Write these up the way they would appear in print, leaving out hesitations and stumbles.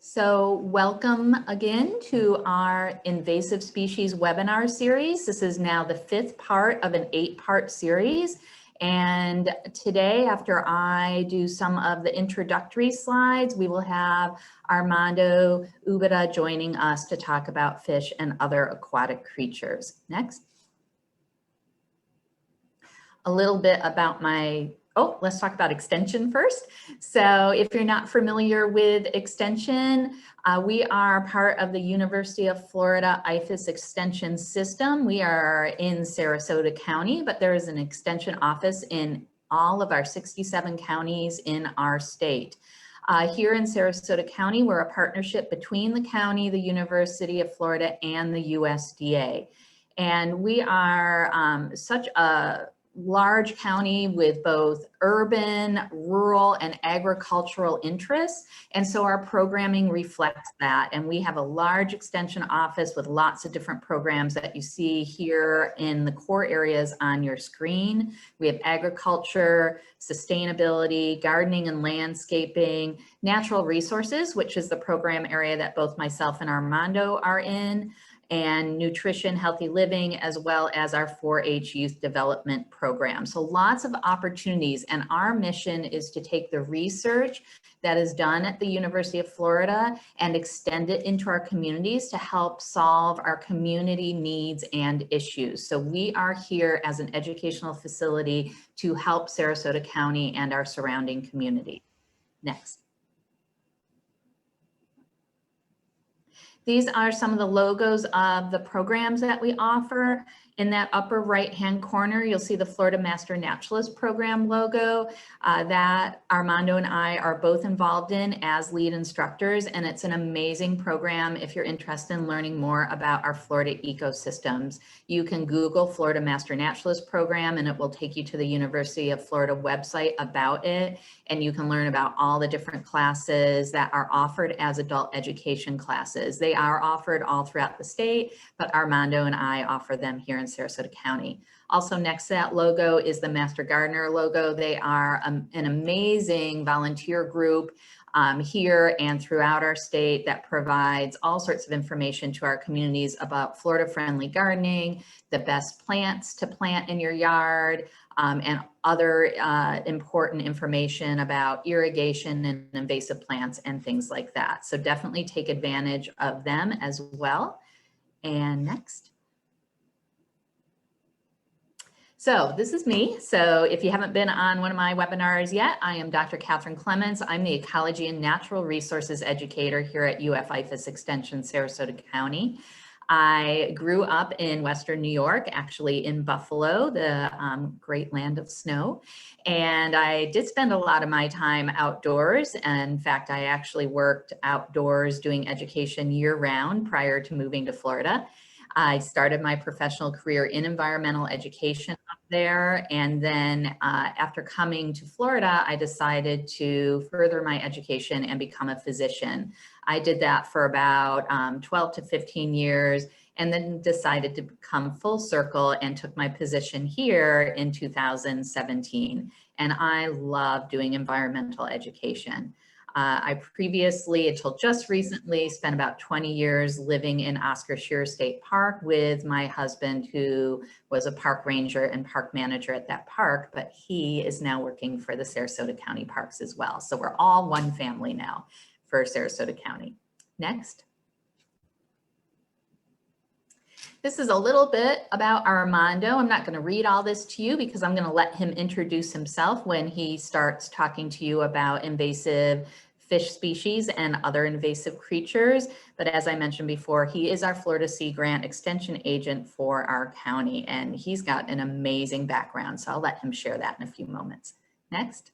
So welcome again to our invasive species webinar series. This is now the 5th part of an 8-part series. And today, after I do some of the introductory slides, we will have Armando joining us to talk about fish and other aquatic creatures. Next. A little bit about let's talk about extension first. So if you're not familiar with extension, we are part of the University of Florida IFAS extension system. We are in Sarasota County, but there is an extension office in all of our 67 counties in our state. Here in Sarasota County, we're a partnership between the county, the University of Florida, and the USDA. And we are such a large county with both urban, rural, and agricultural interests. And so our programming reflects that. And we have a large extension office with lots of different programs that you see here in the core areas on your screen. We have agriculture, sustainability, gardening and landscaping, natural resources, which is the program area that both myself and Armando are in, and nutrition, healthy living, as well as our 4-H youth development program. So lots of opportunities, and our mission is to take the research that is done at the University of Florida and extend it into our communities to help solve our community needs and issues. So we are here as an educational facility to help Sarasota County and our surrounding community. Next. These are some of the logos of the programs that we offer. In that upper right-hand corner, you'll see the Florida Master Naturalist Program logo that Armando and I are both involved in as lead instructors, and it's an amazing program if you're interested in learning more about our Florida ecosystems. You can Google Florida Master Naturalist Program and it will take you to the University of Florida website about it, and you can learn about all the different classes that are offered as adult education classes. They are offered all throughout the state, but Armando and I offer them here in Sarasota County. Also next to that logo is the Master Gardener logo. They are an amazing volunteer group here and throughout our state that provides all sorts of information to our communities about Florida-friendly gardening, the best plants to plant in your yard, and other important information about irrigation and invasive plants and things like that. So definitely take advantage of them as well. And next. So this is me. So if you haven't been on one of my webinars yet, I am Dr. Katherine Clements. I'm the Ecology and Natural Resources Educator here at IFAS Extension, Sarasota County. I grew up in Western New York, actually in Buffalo, the great land of snow. And I did spend a lot of my time outdoors. And in fact, I actually worked outdoors doing education year-round prior to moving to Florida. I started my professional career in environmental education up there. And then after coming to Florida, I decided to further my education and become a physician. I did that for about 12 to 15 years and then decided to come full circle and took my position here in 2017. And I love doing environmental education. I previously, until just recently, spent about 20 years living in Oscar Scherer State Park with my husband, who was a park ranger and park manager at that park, but he is now working for the Sarasota County Parks as well. So we're all one family now for Sarasota County. Next. This is a little bit about Armando. I'm not going to read all this to you because I'm going to let him introduce himself when he starts talking to you about invasive fish species and other invasive creatures. But as I mentioned before, he is our Florida Sea Grant Extension agent for our county, and he's got an amazing background. So I'll let him share that in a few moments. Next.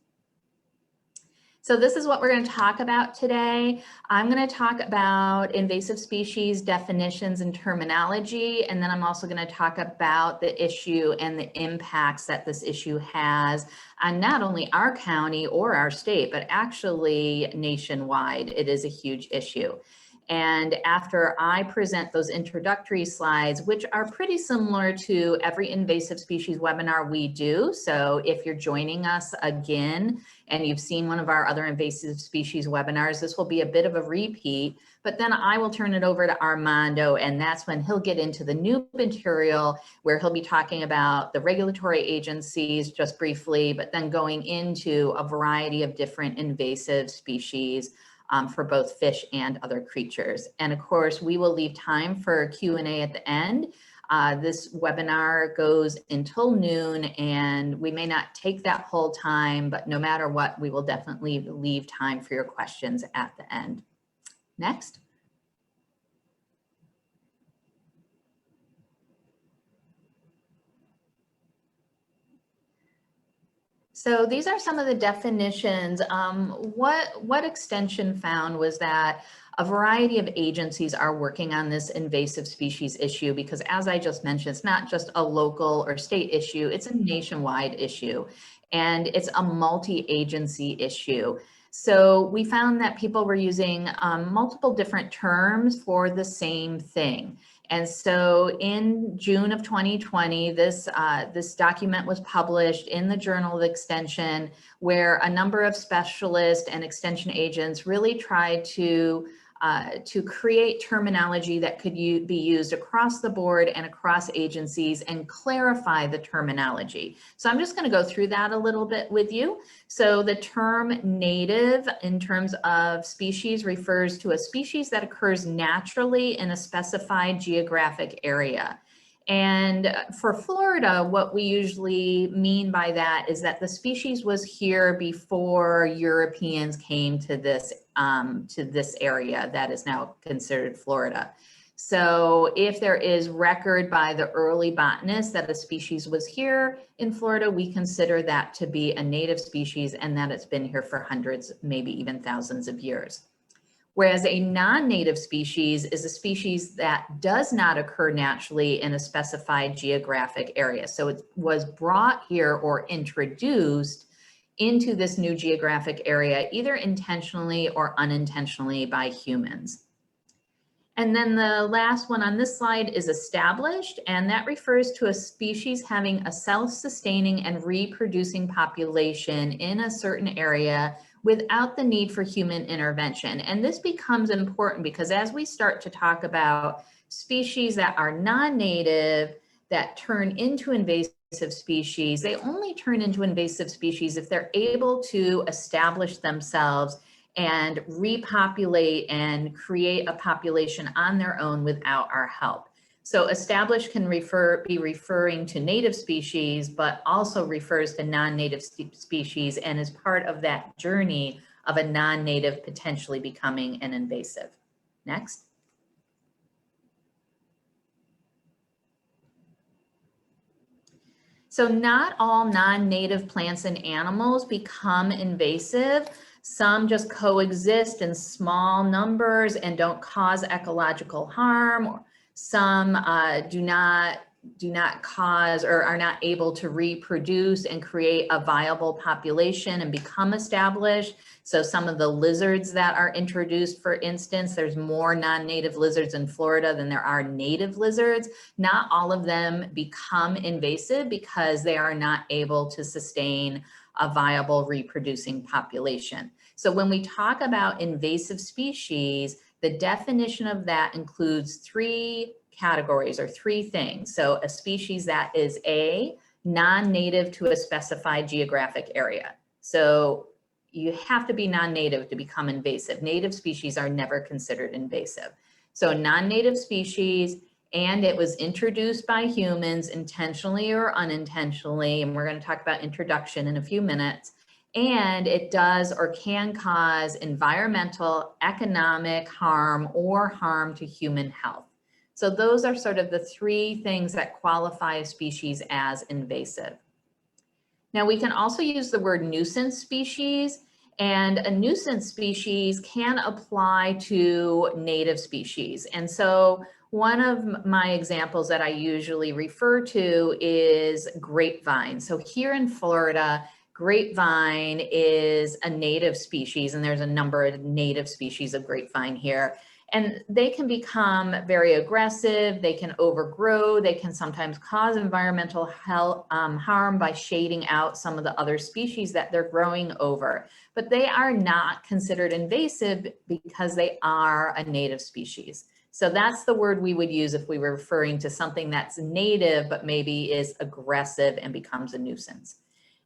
So this is what we're going to talk about today. I'm going to talk about invasive species definitions and terminology, and then I'm also going to talk about the issue and the impacts that this issue has on not only our county or our state, but actually nationwide. It is a huge issue. And after I present those introductory slides, which are pretty similar to every invasive species webinar we do. So if you're joining us again and you've seen one of our other invasive species webinars, this will be a bit of a repeat, but then I will turn it over to Armando, and that's when he'll get into the new material where he'll be talking about the regulatory agencies just briefly, but then going into a variety of different invasive species for both fish and other creatures. And of course, we will leave time for Q&A at the end. This webinar goes until noon, and we may not take that whole time, but no matter what, we will definitely leave time for your questions at the end. Next. So these are some of the definitions. What Extension found was that a variety of agencies are working on this invasive species issue because, as I just mentioned, it's not just a local or state issue, it's a nationwide issue, and it's a multi-agency issue. So we found that people were using multiple different terms for the same thing. And so in June of 2020, this document was published in the Journal of Extension, where a number of specialists and extension agents really tried to create terminology that could be used across the board and across agencies and clarify the terminology. So I'm just going to go through that a little bit with you. So the term native in terms of species refers to a species that occurs naturally in a specified geographic area. And for Florida, what we usually mean by that is that the species was here before Europeans came to this area that is now considered Florida. So if there is record by the early botanists that a species was here in Florida, we consider that to be a native species and that it's been here for hundreds, maybe even thousands of years. Whereas a non-native species is a species that does not occur naturally in a specified geographic area. So it was brought here or introduced into this new geographic area, either intentionally or unintentionally by humans. And then the last one on this slide is established, and that refers to a species having a self-sustaining and reproducing population in a certain area without the need for human intervention. And this becomes important because as we start to talk about species that are non-native that turn into invasive species, they only turn into invasive species if they're able to establish themselves and repopulate and create a population on their own without our help. So established can be referring to native species, but also refers to non-native species and is part of that journey of a non-native potentially becoming an invasive. Next. So not all non-native plants and animals become invasive. Some just coexist in small numbers and don't cause ecological harm. Some do not cause or are not able to reproduce and create a viable population and become established. So some of the lizards that are introduced, for instance, there's more non-native lizards in Florida than there are native lizards. Not all of them become invasive because they are not able to sustain a viable reproducing population. So when we talk about invasive species, the definition of that includes three categories or three things. So a species that is A, non-native to a specified geographic area. So you have to be non-native to become invasive. Native species are never considered invasive. So non-native species, and it was introduced by humans intentionally or unintentionally, and we're going to talk about introduction in a few minutes, and it does or can cause environmental, economic harm or harm to human health. So those are sort of the three things that qualify a species as invasive. Now we can also use the word nuisance species, and a nuisance species can apply to native species. And so one of my examples that I usually refer to is grapevine. So here in Florida, grapevine is a native species, and there's a number of native species of grapevine here. And they can become very aggressive, they can overgrow, they can sometimes cause environmental harm by shading out some of the other species that they're growing over. But they are not considered invasive because they are a native species. So that's the word we would use if we were referring to something that's native, but maybe is aggressive and becomes a nuisance.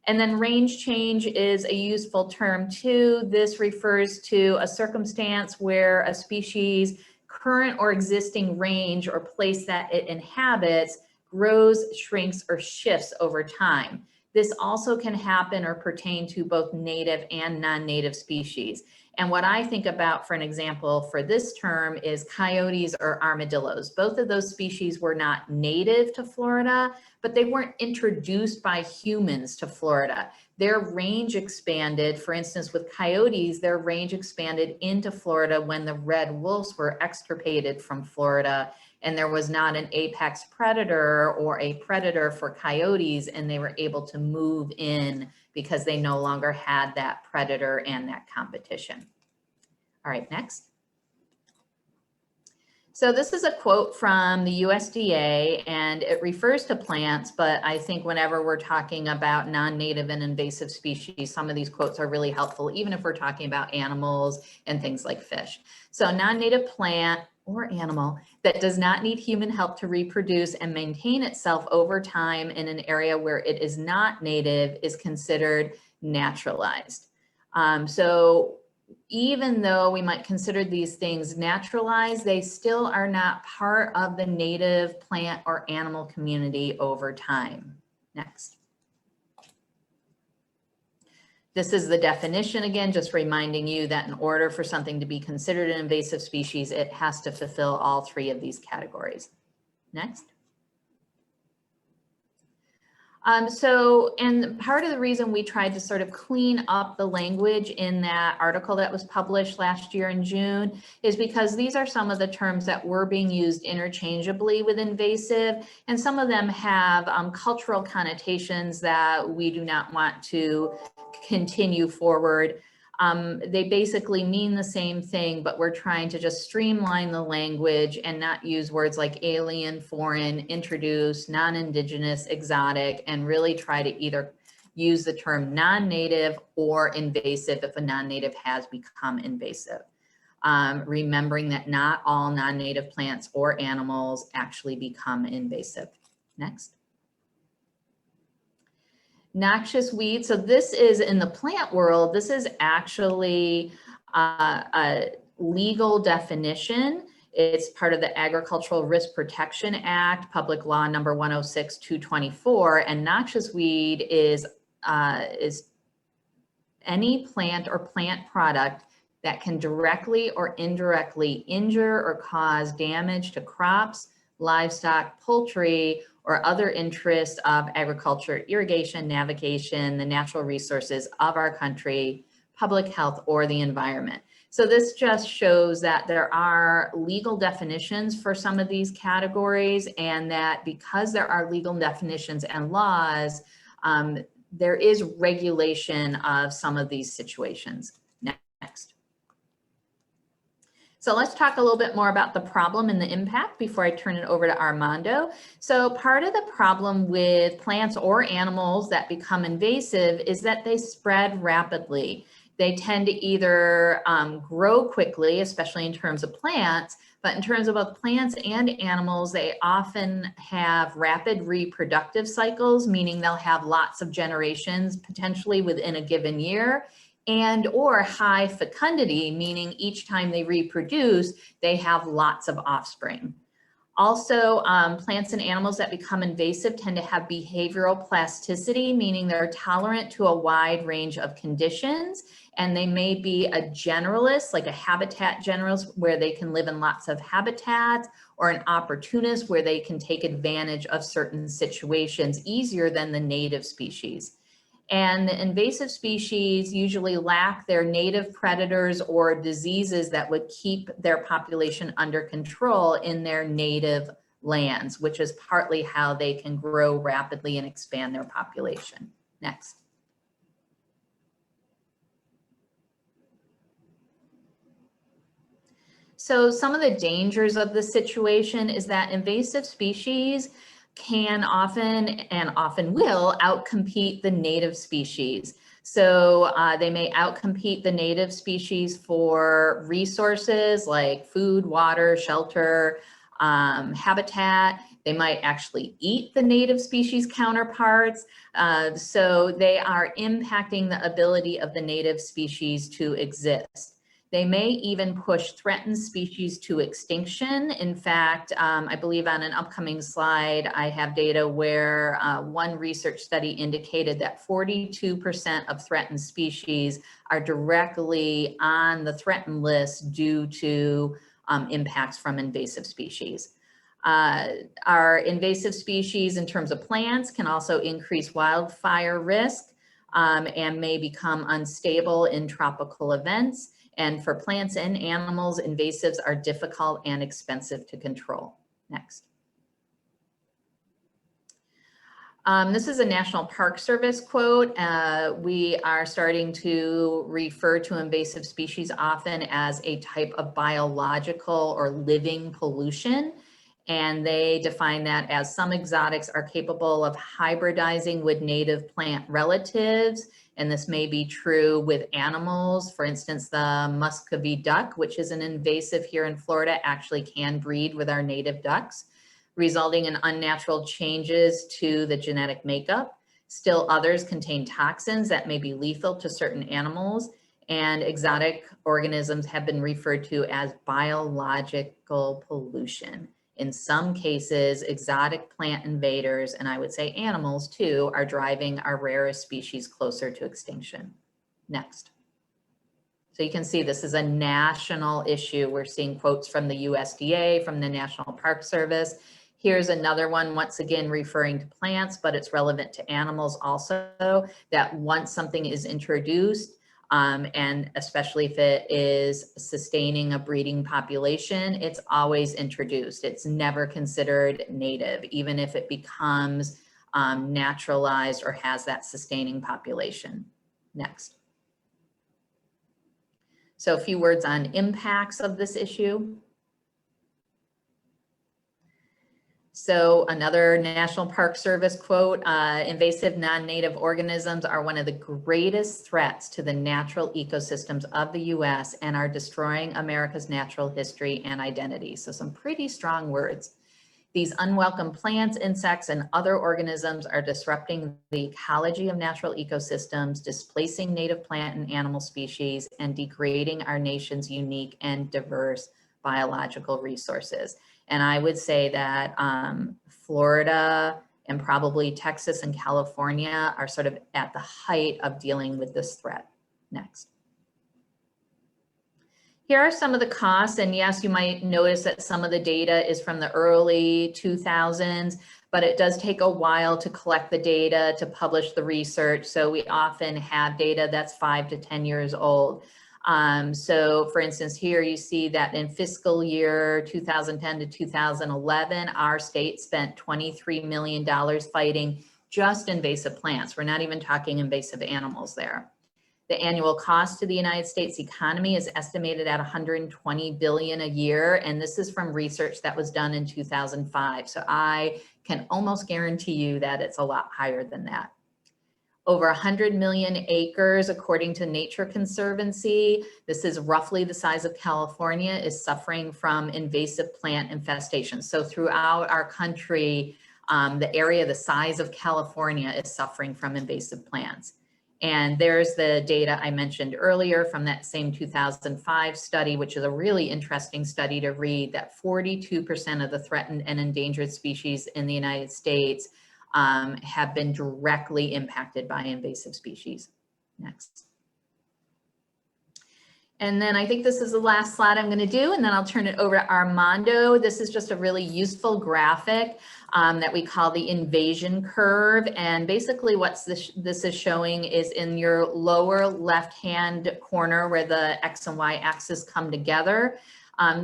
And then range change is a useful term too. This refers to a circumstance where a species' current or existing range or place that it inhabits grows, shrinks, or shifts over time. This also can happen or pertain to both native and non-native species. And what I think about, for an example, for this term is coyotes or armadillos. Both of those species were not native to Florida, but they weren't introduced by humans to Florida. Their range expanded. For instance, with coyotes, their range expanded into Florida when the red wolves were extirpated from Florida, and there was not an apex predator or a predator for coyotes, and they were able to move in because they no longer had that predator and that competition. All right, next. So this is a quote from the USDA, and it refers to plants, but I think whenever we're talking about non-native and invasive species, some of these quotes are really helpful, even if we're talking about animals and things like fish. So non-native plant or animal that does not need human help to reproduce and maintain itself over time in an area where it is not native is considered naturalized. So even though we might consider these things naturalized, they still are not part of the native plant or animal community over time. Next. This is the definition again, just reminding you that in order for something to be considered an invasive species, it has to fulfill all three of these categories. Next. And part of the reason we tried to sort of clean up the language in that article that was published last year in June is because these are some of the terms that were being used interchangeably with invasive, and some of them have cultural connotations that we do not want to continue forward. They basically mean the same thing, but we're trying to just streamline the language and not use words like alien, foreign, introduced, non-indigenous, exotic, and really try to either use the term non-native or invasive if a non-native has become invasive. Remembering that not all non-native plants or animals actually become invasive. Next. Noxious weed. So this is in the plant world, this is actually a legal definition. It's part of the Agricultural Risk Protection Act, Public Law number 106/224. And noxious weed is any plant or plant product that can directly or indirectly injure or cause damage to crops, livestock, poultry, or other interests of agriculture, irrigation, navigation, the natural resources of our country, public health, or the environment. So this just shows that there are legal definitions for some of these categories, and that because there are legal definitions and laws, there is regulation of some of these situations. Next. So let's talk a little bit more about the problem and the impact before I turn it over to Armando. So part of the problem with plants or animals that become invasive is that they spread rapidly. They tend to either grow quickly, especially in terms of plants, but in terms of both plants and animals, they often have rapid reproductive cycles, meaning they'll have lots of generations potentially within a given year. And or high fecundity, meaning each time they reproduce, they have lots of offspring. Also, plants and animals that become invasive tend to have behavioral plasticity, meaning they're tolerant to a wide range of conditions, and they may be a generalist, like a habitat generalist, where they can live in lots of habitats, or an opportunist, where they can take advantage of certain situations easier than the native species. And the invasive species usually lack their native predators or diseases that would keep their population under control in their native lands, which is partly how they can grow rapidly and expand their population. Next. So some of the dangers of the situation is that invasive species can often will outcompete the native species. So they may outcompete the native species for resources like food, water, shelter, habitat. They might actually eat the native species counterparts. So they are impacting the ability of the native species to exist. They may even push threatened species to extinction. In fact, I believe on an upcoming slide, I have data where one research study indicated that 42% of threatened species are directly on the threatened list due to impacts from invasive species. Our invasive species in terms of plants can also increase wildfire risk and may become unstable in tropical events. And for plants and animals, invasives are difficult and expensive to control. Next. This is a National Park Service quote. We are starting to refer to invasive species often as a type of biological or living pollution. And they define that as some exotics are capable of hybridizing with native plant relatives. And this may be true with animals. For instance, the Muscovy duck, which is an invasive here in Florida, actually can breed with our native ducks, resulting in unnatural changes to the genetic makeup. Still others contain toxins that may be lethal to certain animals, and exotic organisms have been referred to as biological pollution. In some cases, exotic plant invaders, and I would say animals too, are driving our rarest species closer to extinction. Next. So you can see this is a national issue. We're seeing quotes from the USDA, from the National Park Service. Here's another one, once again, referring to plants, but it's relevant to animals also, that once something is introduced, and especially if it is sustaining a breeding population, it's always introduced. It's never considered native, even if it becomes naturalized or has that sustaining population. Next. So a few words on impacts of this issue. So another National Park Service quote, invasive non-native organisms are one of the greatest threats to the natural ecosystems of the US and are destroying America's natural history and identity. So some pretty strong words. These unwelcome plants, insects, and other organisms are disrupting the ecology of natural ecosystems, displacing native plant and animal species, and degrading our nation's unique and diverse biological resources. And I would say that Florida and probably Texas and California are sort of at the height of dealing with this threat. Next. Here are some of the costs, and yes, you might notice that some of the data is from the early 2000s, but it does take a while to collect the data, to publish the research. So we often have data that's 5 to 10 years old. So for instance, here you see that in fiscal year 2010 to 2011, our state spent $23 million fighting just invasive plants. We're not even talking invasive animals there. The annual cost to the United States economy is estimated at $120 billion a year. And this is from research that was done in 2005. So I can almost guarantee you that it's a lot higher than that. Over 100 million acres, according to Nature Conservancy, this is roughly the size of California, is suffering from invasive plant infestation. So throughout our country, the area the size of California is suffering from invasive plants. And there's the data I mentioned earlier from that same 2005 study, which is a really interesting study to read, that 42% of the threatened and endangered species in the United States have been directly impacted by invasive species. Next. And then I think this is the last slide I'm going to do, and then I'll turn it over to Armando. This is just a really useful graphic that we call the invasion curve. And basically what this is showing is in your lower left-hand corner where the X and Y axis come together.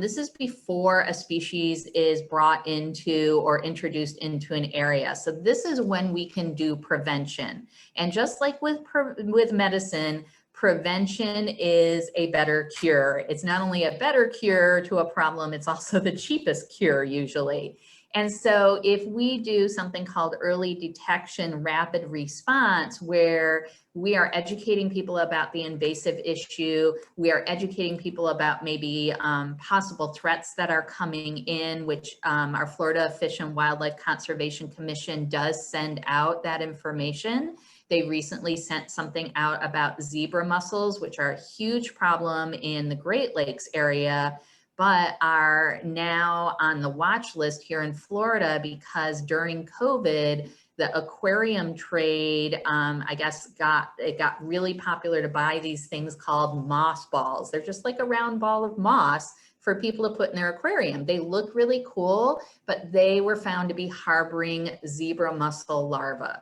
This is before a species is brought into or introduced into an area. So this is when we can do prevention. And just like with medicine, prevention is a better cure. It's not only a better cure to a problem, it's also the cheapest cure usually. And so if we do something called early detection, rapid response, where we are educating people about the invasive issue, we are educating people about maybe possible threats that are coming in, which our Florida Fish and Wildlife Conservation Commission does send out that information. They recently sent something out about zebra mussels, which are a huge problem in the Great Lakes area, but are now on the watch list here in Florida because during COVID, the aquarium trade, I guess, it got really popular to buy these things called moss balls. They're just like a round ball of moss for people to put in their aquarium. They look really cool, but they were found to be harboring zebra mussel larvae.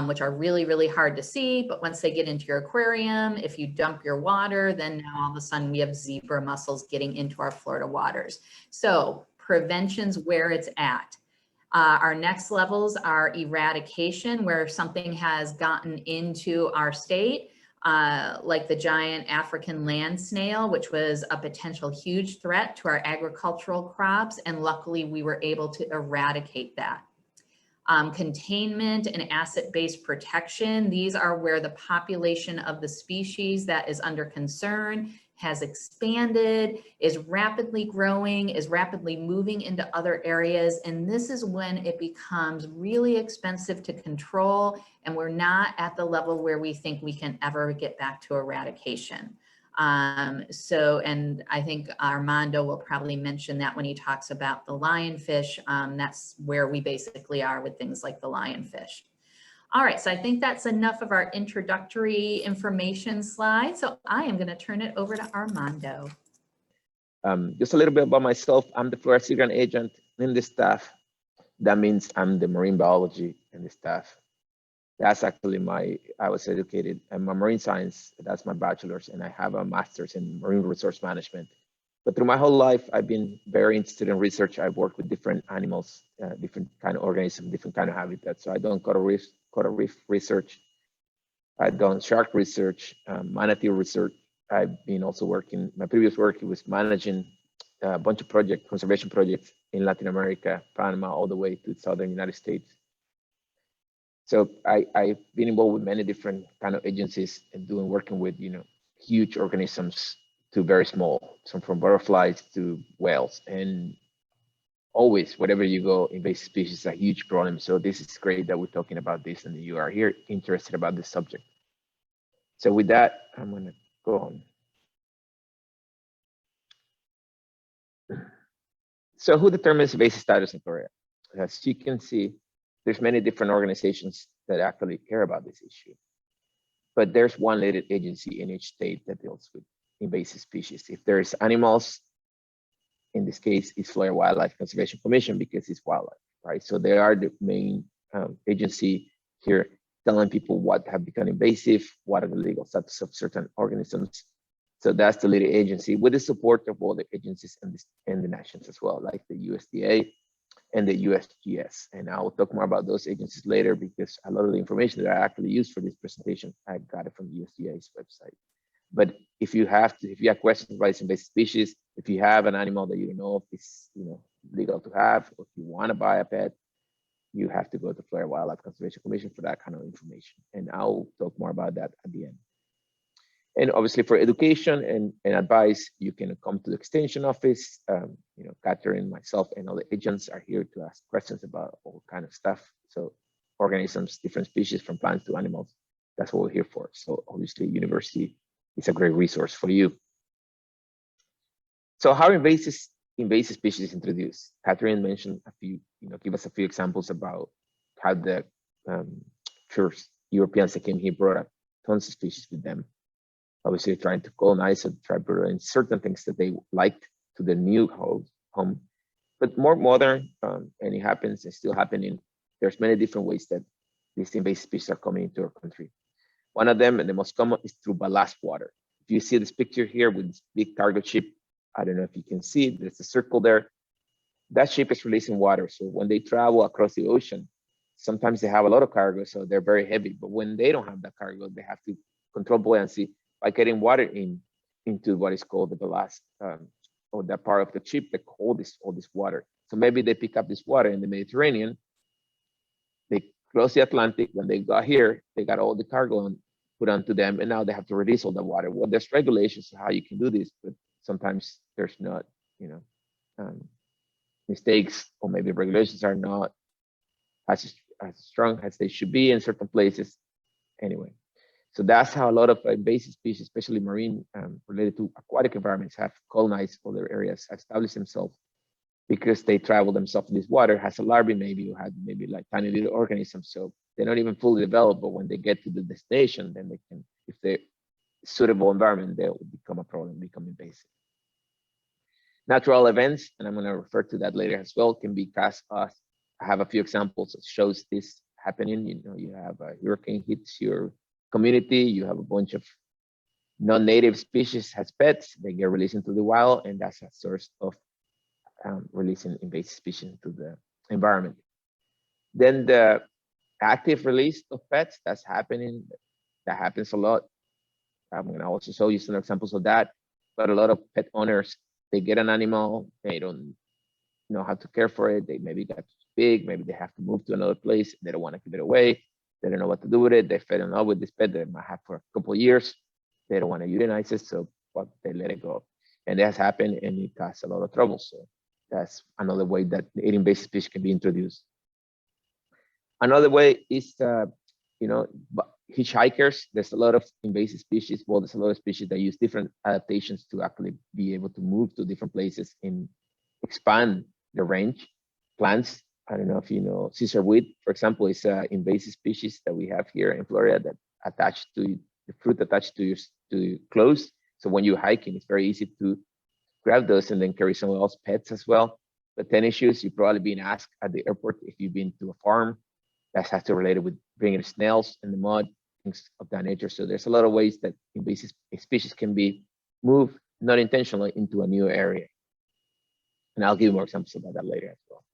Which are really, really hard to see. But once they get into your aquarium, if you dump your water, then now all of a sudden we have zebra mussels getting into our Florida waters. So prevention's where it's at. Our next levels are eradication, where something has gotten into our state, like the giant African land snail, which was a potential huge threat to our agricultural crops. And luckily we were able to eradicate that. Containment and asset-based protection. These are where the population of the species that is under concern has expanded, is rapidly growing, is rapidly moving into other areas. And this is when it becomes really expensive to control, and we're not at the level where we think we can ever get back to eradication. And I think Armando will probably mention that when he talks about the lionfish. That's where we basically are with things like the lionfish. All right, so I think that's enough of our introductory information slide. So I am going to turn it over to Armando. Just a little bit about myself. I'm the Florida Sea Grant agent in the staff. That means I'm the marine biology in the staff. That's actually I was educated in my marine science. That's my bachelor's, and I have a master's in marine resource management. But through my whole life, I've been very interested in research. I've worked with different animals, different kind of organisms, different kind of habitats. So I've done coral reef research. I've done shark research, manatee research. I've been also working, my previous work was managing a bunch of conservation projects in Latin America, Panama, all the way to southern United States. So I've been involved with many different kind of agencies and working with, huge organisms to very small, some from butterflies to whales. And always, wherever you go, invasive species is a huge problem. So this is great that we're talking about this and you are here interested about this subject. So with that, I'm gonna go on. So who determines invasive status in Florida? As you can see, there's many different organizations that actually care about this issue. But there's one lead agency in each state that deals with invasive species. If there's animals, in this case, it's Florida Wildlife Conservation Commission because it's wildlife, right? So they are the main agency here telling people what have become invasive, what are the legal status of certain organisms. So that's the lead agency with the support of all the agencies and the nations as well, like the USDA and the USGS. And I will talk more about those agencies later because a lot of the information that I actually used for this presentation, I got it from the USDA's website. But if you have questions about invasive species, if you have an animal that you don't know if it's legal to have, or if you want to buy a pet, you have to go to Florida Wildlife Conservation Commission for that kind of information. And I'll talk more about that at the end. And obviously for education and advice, you can come to the extension office. Katherine, myself, and all the agents are here to ask questions about all kind of stuff. So organisms, different species from plants to animals, that's what we're here for. So obviously university is a great resource for you. So how invasive species is introduced? Katherine mentioned a few, give us a few examples about how the first Europeans that came here brought up tons of species with them. Obviously trying to colonize and try to bring certain things that they liked to the new home. But more modern, and it happens, it's still happening. There's many different ways that these invasive species are coming into our country. One of them, and the most common, is through ballast water. If you see this picture here with this big cargo ship, I don't know if you can see it, there's a circle there. That ship is releasing water. So when they travel across the ocean, sometimes they have a lot of cargo, so they're very heavy. But when they don't have that cargo, they have to control buoyancy by getting water into what is called the ballast, or that part of the ship that hold all this water. So maybe they pick up this water in the Mediterranean, they cross the Atlantic. When they got here, they got all the cargo put onto them, and now they have to release all the water. Well, there's regulations on how you can do this, but sometimes there's not, mistakes, or maybe regulations are not as strong as they should be in certain places. Anyway, so that's how a lot of invasive species, especially marine related to aquatic environments, have colonized other areas, established themselves, because they travel themselves in this water, has a larvae maybe, or had maybe like tiny little organisms. So they're not even fully developed, but when they get to the destination, then they can, if they're suitable environment, they will become a problem, become invasive. Natural events, and I'm going to refer to that later as well, can be cast off. I have a few examples that shows this happening. You have a hurricane hits your community, you have a bunch of non-native species as pets, they get released into the wild, and that's a source of releasing invasive species into the environment. Then the active release of pets, that happens a lot. I'm going to also show you some examples of that, but a lot of pet owners, they get an animal, they don't know how to care for it, they maybe got too big, maybe they have to move to another place, they don't want to give it away, they don't know what to do with it, they fell in love with this pet they might have for a couple of years, they don't want to euthanize it, so but they let it go. And that has happened, and it causes a lot of trouble. So that's another way that the invasive species can be introduced. Another way is, hitchhikers. There's a lot of invasive species. Well, there's a lot of species that use different adaptations to actually be able to move to different places and expand the range. Plants, I don't know if you know, Caesar weed, for example, is an invasive species that we have here in Florida that attached to the fruit attached to your clothes. So when you're hiking, it's very easy to grab those and then carry someone else's pets as well. But tennis shoes, you've probably been asked at the airport if you've been to a farm. That has to relate with bringing snails in the mud, things of that nature. So there's a lot of ways that invasive species can be moved, not intentionally, into a new area. And I'll give you more examples about that later as well.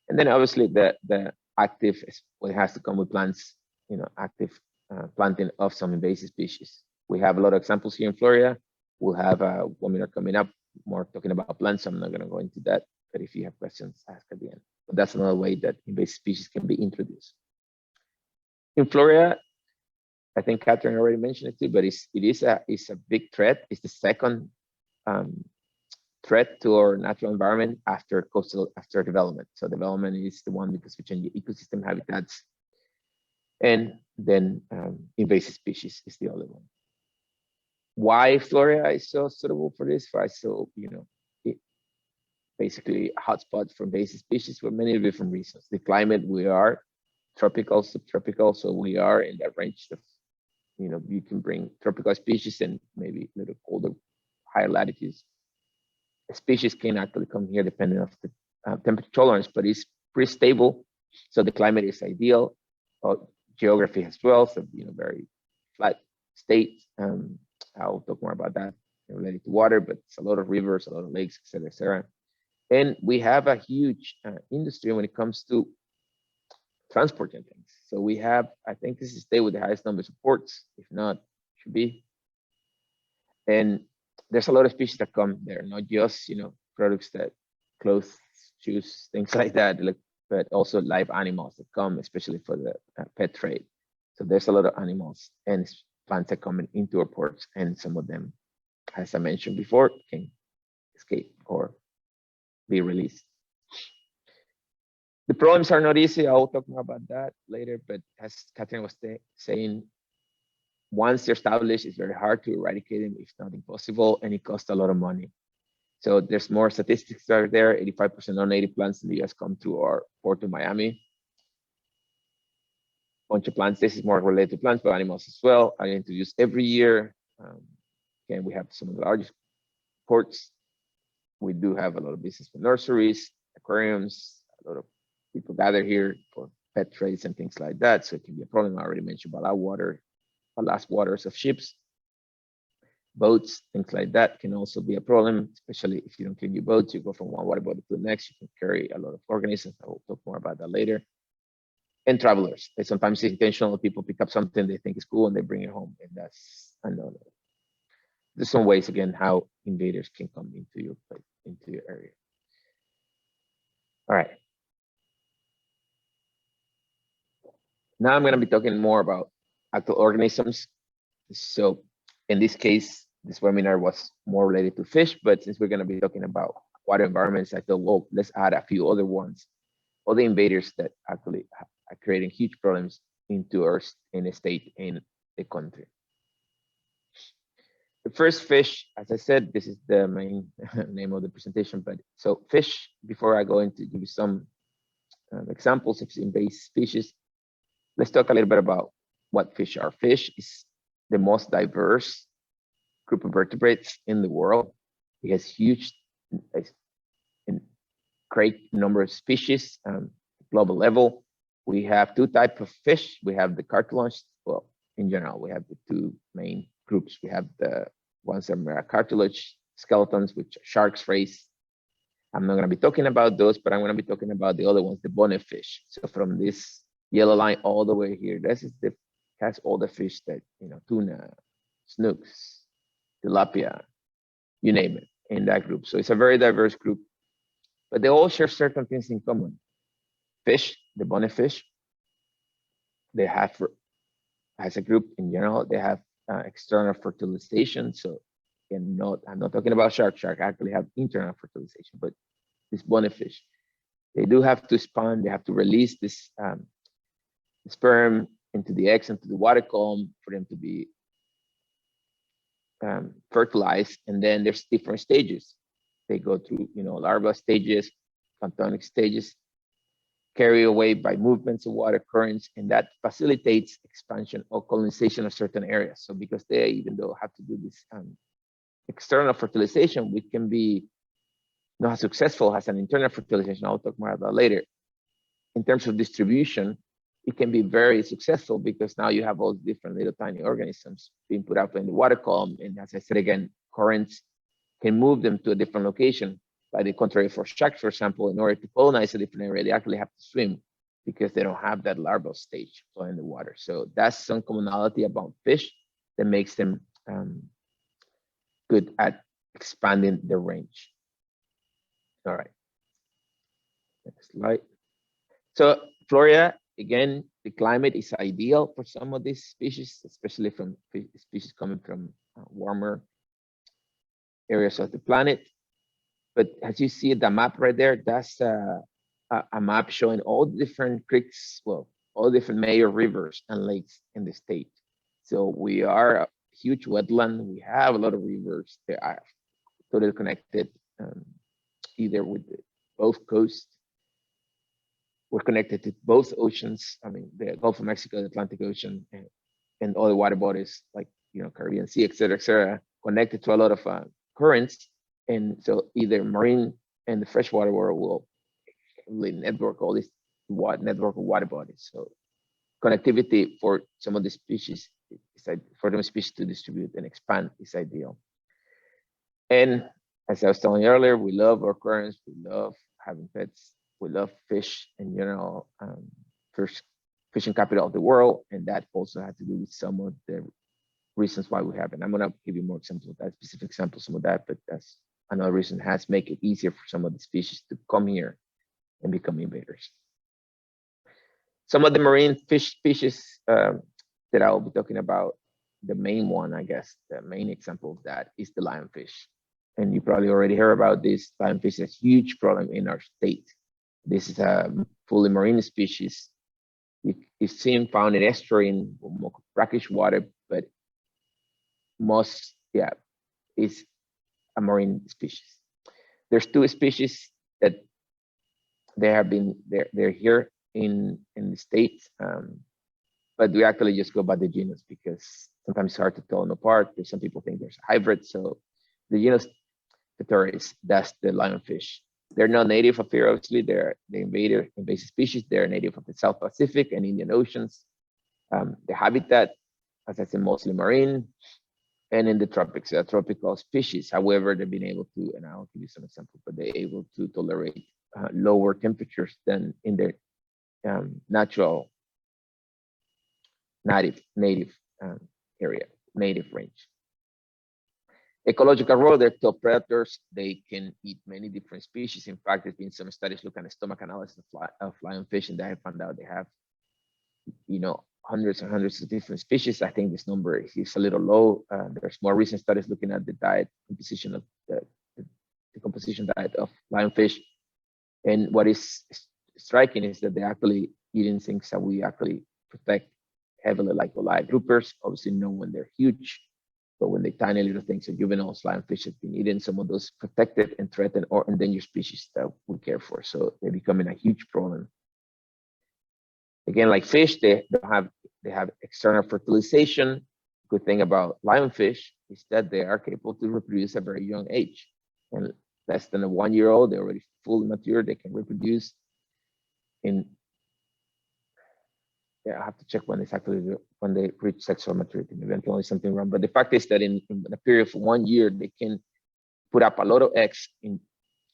And then obviously the active, well, it has to come with plants, active planting of some invasive species. We have a lot of examples here in Florida. We'll have a webinar coming up, more talking about plants. So I'm not going to go into that, but if you have questions, ask at the end. But that's another way that invasive species can be introduced. In Florida, I think Katherine already mentioned it too, but it is a big threat. It's the second threat to our natural environment after development. So development is the one because we change the ecosystem habitats, and then invasive species is the other one. Why Florida is so suitable for this? Why so basically a hotspot for invasive species for many different reasons. The climate, we are tropical, subtropical, so we are in that range of, you can bring tropical species and maybe a little colder, higher latitudes. Species can actually come here depending on the temperature tolerance, but it's pretty stable. So the climate is ideal. Geography as well, so very flat state. I'll talk more about that related to water, but it's a lot of rivers, a lot of lakes, etc., etc. And we have a huge industry when it comes to transporting things. So we have, I think this is the state with the highest numbers of ports, if not, should be. And there's a lot of species that come there, not just, products that clothes, shoes, things like that, but also live animals that come, especially for the pet trade. So there's a lot of animals and plants that come into our ports, and some of them, as I mentioned before, can escape or be released. The problems are not easy. I'll talk more about that later, but as Katherine was saying, once they're established, it's very hard to eradicate them, if not impossible, and it costs a lot of money. So there's more statistics that are there. 85% non-native plants in the US come through our port of Miami. Bunch of plants. This is more related to plants, but animals as well are introduced every year. Again, we have some of the largest ports. We do have a lot of business with nurseries, aquariums. A lot of people gather here for pet trades and things like that. So it can be a problem. I already mentioned ballast waters of ships, boats, things like that can also be a problem, especially if you don't clean your boats. You go from one water body to the next, you can carry a lot of organisms. I will talk more about that later. And travelers. Sometimes it's intentional. People pick up something they think is cool and they bring it home, and that's another there's some ways again how invaders can come into your place, into your area. All right. Now I'm going to be talking more about actual organisms. So in this case, this webinar was more related to fish, but since we're going to be talking about water environments, I thought, well, let's add a few other ones, other invaders that actually are creating huge problems into our in a state in the country. The first fish, as I said, this is the main name of the presentation, but so fish, before I go into give you some examples of invasive species, let's talk a little bit about what fish are. Fish is the most diverse group of vertebrates in the world. It has huge, great number of species, global level. We have two types of fish. We have the cartilage. Well, in general, we have the two main groups. We have the ones that are cartilage skeletons, which sharks raise. I'm not going to be talking about those, but I'm going to be talking about the other ones, the bonnet fish. So from this yellow line all the way here, this is the has all the fish that, you know, tuna, snooks, tilapia, you name it, in that group. So it's a very diverse group, but they all share certain things in common. Fish, the bonnet fish, they have, as a group in general, they have external fertilization. So I'm not talking about shark. Shark actually have internal fertilization, but this bonnet fish, they do have to spawn. They have to release this sperm into the eggs, into the water column for them to be fertilized. And then there's different stages. They go through, you know, larval stages, planktonic stages, carry away by movements of water currents, and that facilitates expansion or colonization of certain areas. So because they, even though have to do this external fertilization, which can be not as successful as an internal fertilization, I'll talk more about that later. In terms of distribution, it can be very successful because now you have all different little tiny organisms being put up in the water column. And as I said again, currents can move them to a different location. By the contrary, for sharks, for example, in order to colonize a different area, they actually have to swim because they don't have that larval stage in the water. So that's some commonality about fish that makes them good at expanding their range. All right, next slide. So Florida, again, the climate is ideal for some of these species, especially from species coming from warmer areas of the planet. But as you see the map right there, that's a map showing all the different creeks, well, all different major rivers and lakes in the state. So we are a huge wetland. We have a lot of rivers that are totally connected, either with both coasts. We're connected to both oceans. I mean, the Gulf of Mexico, the Atlantic Ocean, and all the water bodies like, you know, Caribbean Sea, et cetera, connected to a lot of currents. And so either marine and the freshwater world will network all this network of water bodies. So connectivity for some of the species, for the species to distribute and expand is ideal. And as I was telling you earlier, we love our currents, we love having pets, we love fish in general, first fishing capital of the world. And that also had to do with some of the reasons why we have it. I'm gonna give you more examples of that, specific examples, some of that, but that's another reason has make it easier for some of the species to come here and become invaders. Some of the marine fish species that I'll be talking about, the main one, I guess, the main example of that is the lionfish. And you probably already heard about this. Lionfish is a huge problem in our state. This is a fully marine species. It's seen found in estuary in brackish water, but most, yeah, is a marine species. There's two species that they're here in the States, but we actually just go by the genus because sometimes it's hard to tell them apart. There's some people think there's a hybrid. So the genus Catharsis, that's the lionfish. They're not native of here, obviously. They're the invasive species. They're native of the South Pacific and Indian Oceans. The habitat, as I said, mostly marine, and in the tropics, they're tropical species. However, they've been able to, and I'll give you some examples, but they're able to tolerate lower temperatures than in their natural native area, native range. Ecological role, they're top predators. They can eat many different species. In fact, there's been some studies looking at stomach analysis of lionfish, and they have found out they have, hundreds and hundreds of different species. I think this number is a little low. There's more recent studies looking at the diet composition of the composition diet of lionfish. And what is striking is that they're actually eating things that we actually protect heavily, like Goliath groupers. Obviously, no when they're huge, but when they're tiny little things, so juveniles, lionfish have been eating some of those protected and threatened or endangered species that we care for. So they're becoming a huge problem. Again, like fish, they have external fertilization. Good thing about lionfish is that they are capable to reproduce at a very young age. And less than a 1 year old, they're already fully mature. They can reproduce. I have to check when they reach sexual maturity. Maybe I'm telling something wrong. But the fact is that in a period of 1 year, they can put up a lot of eggs, and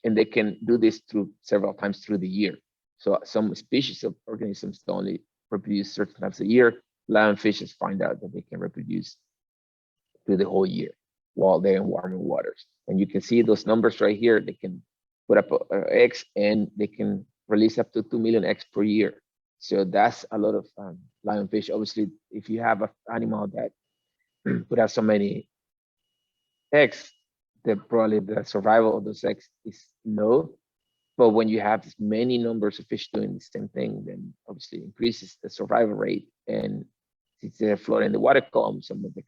they can do this several times through the year. So some species of organisms only reproduce certain times a year. Lionfishes find out that they can reproduce through the whole year while they're in warmer waters. And you can see those numbers right here. They can put up eggs, and they can release up to 2 million eggs per year. So that's a lot of lionfish. Obviously, if you have an animal that put out so many eggs, probably the survival of those eggs is low. But when you have many numbers of fish doing the same thing, then obviously increases the survival rate. And since they're floating in the water column, some of them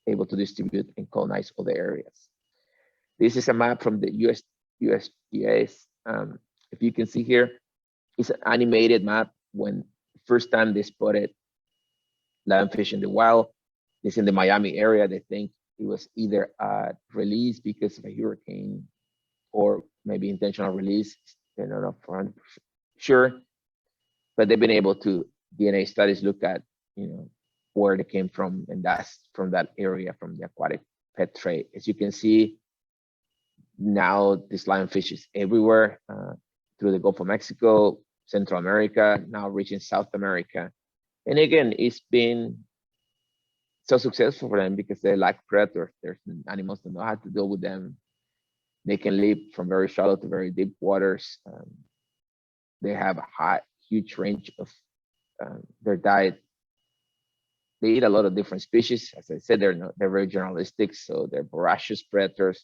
able to distribute and colonize other areas. This is a map from the USGS. If you can see here, it's an animated map when first time they spotted lionfish in the wild. It's in the Miami area. They think it was either a release because of a hurricane or maybe intentional release. They're not 100% sure, but they've been able to DNA studies look at where they came from, and that's from that area, from the aquatic pet trade. As you can see, now this lionfish is everywhere through the Gulf of Mexico, Central America, now reaching South America. And again, it's been so successful for them because they lack predators. There's animals that know how to deal with them. They can live from very shallow to very deep waters. They have a huge range of their diet. They eat a lot of different species. As I said, they're very generalistic, so they're voracious predators.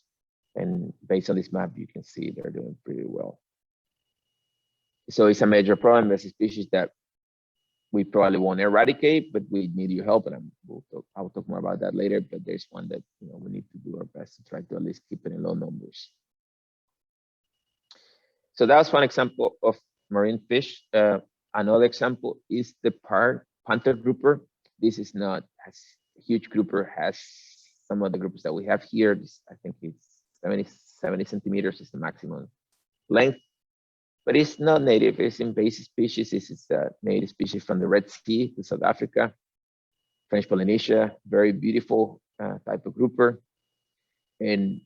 And based on this map, you can see they're doing pretty well. So it's a major problem. There's a species that we probably won't eradicate, but we need your help, and I will talk more about that later. But there's one that we need to do our best to try to at least keep it in low numbers. So that was one example of marine fish. Another example is the Panther grouper. This is not as huge grouper as some of the groupers that we have here. This, I think it's 70 centimeters is the maximum length. But it's not native, it's invasive species. This is a native species from the Red Sea to South Africa, French Polynesia, very beautiful type of grouper. And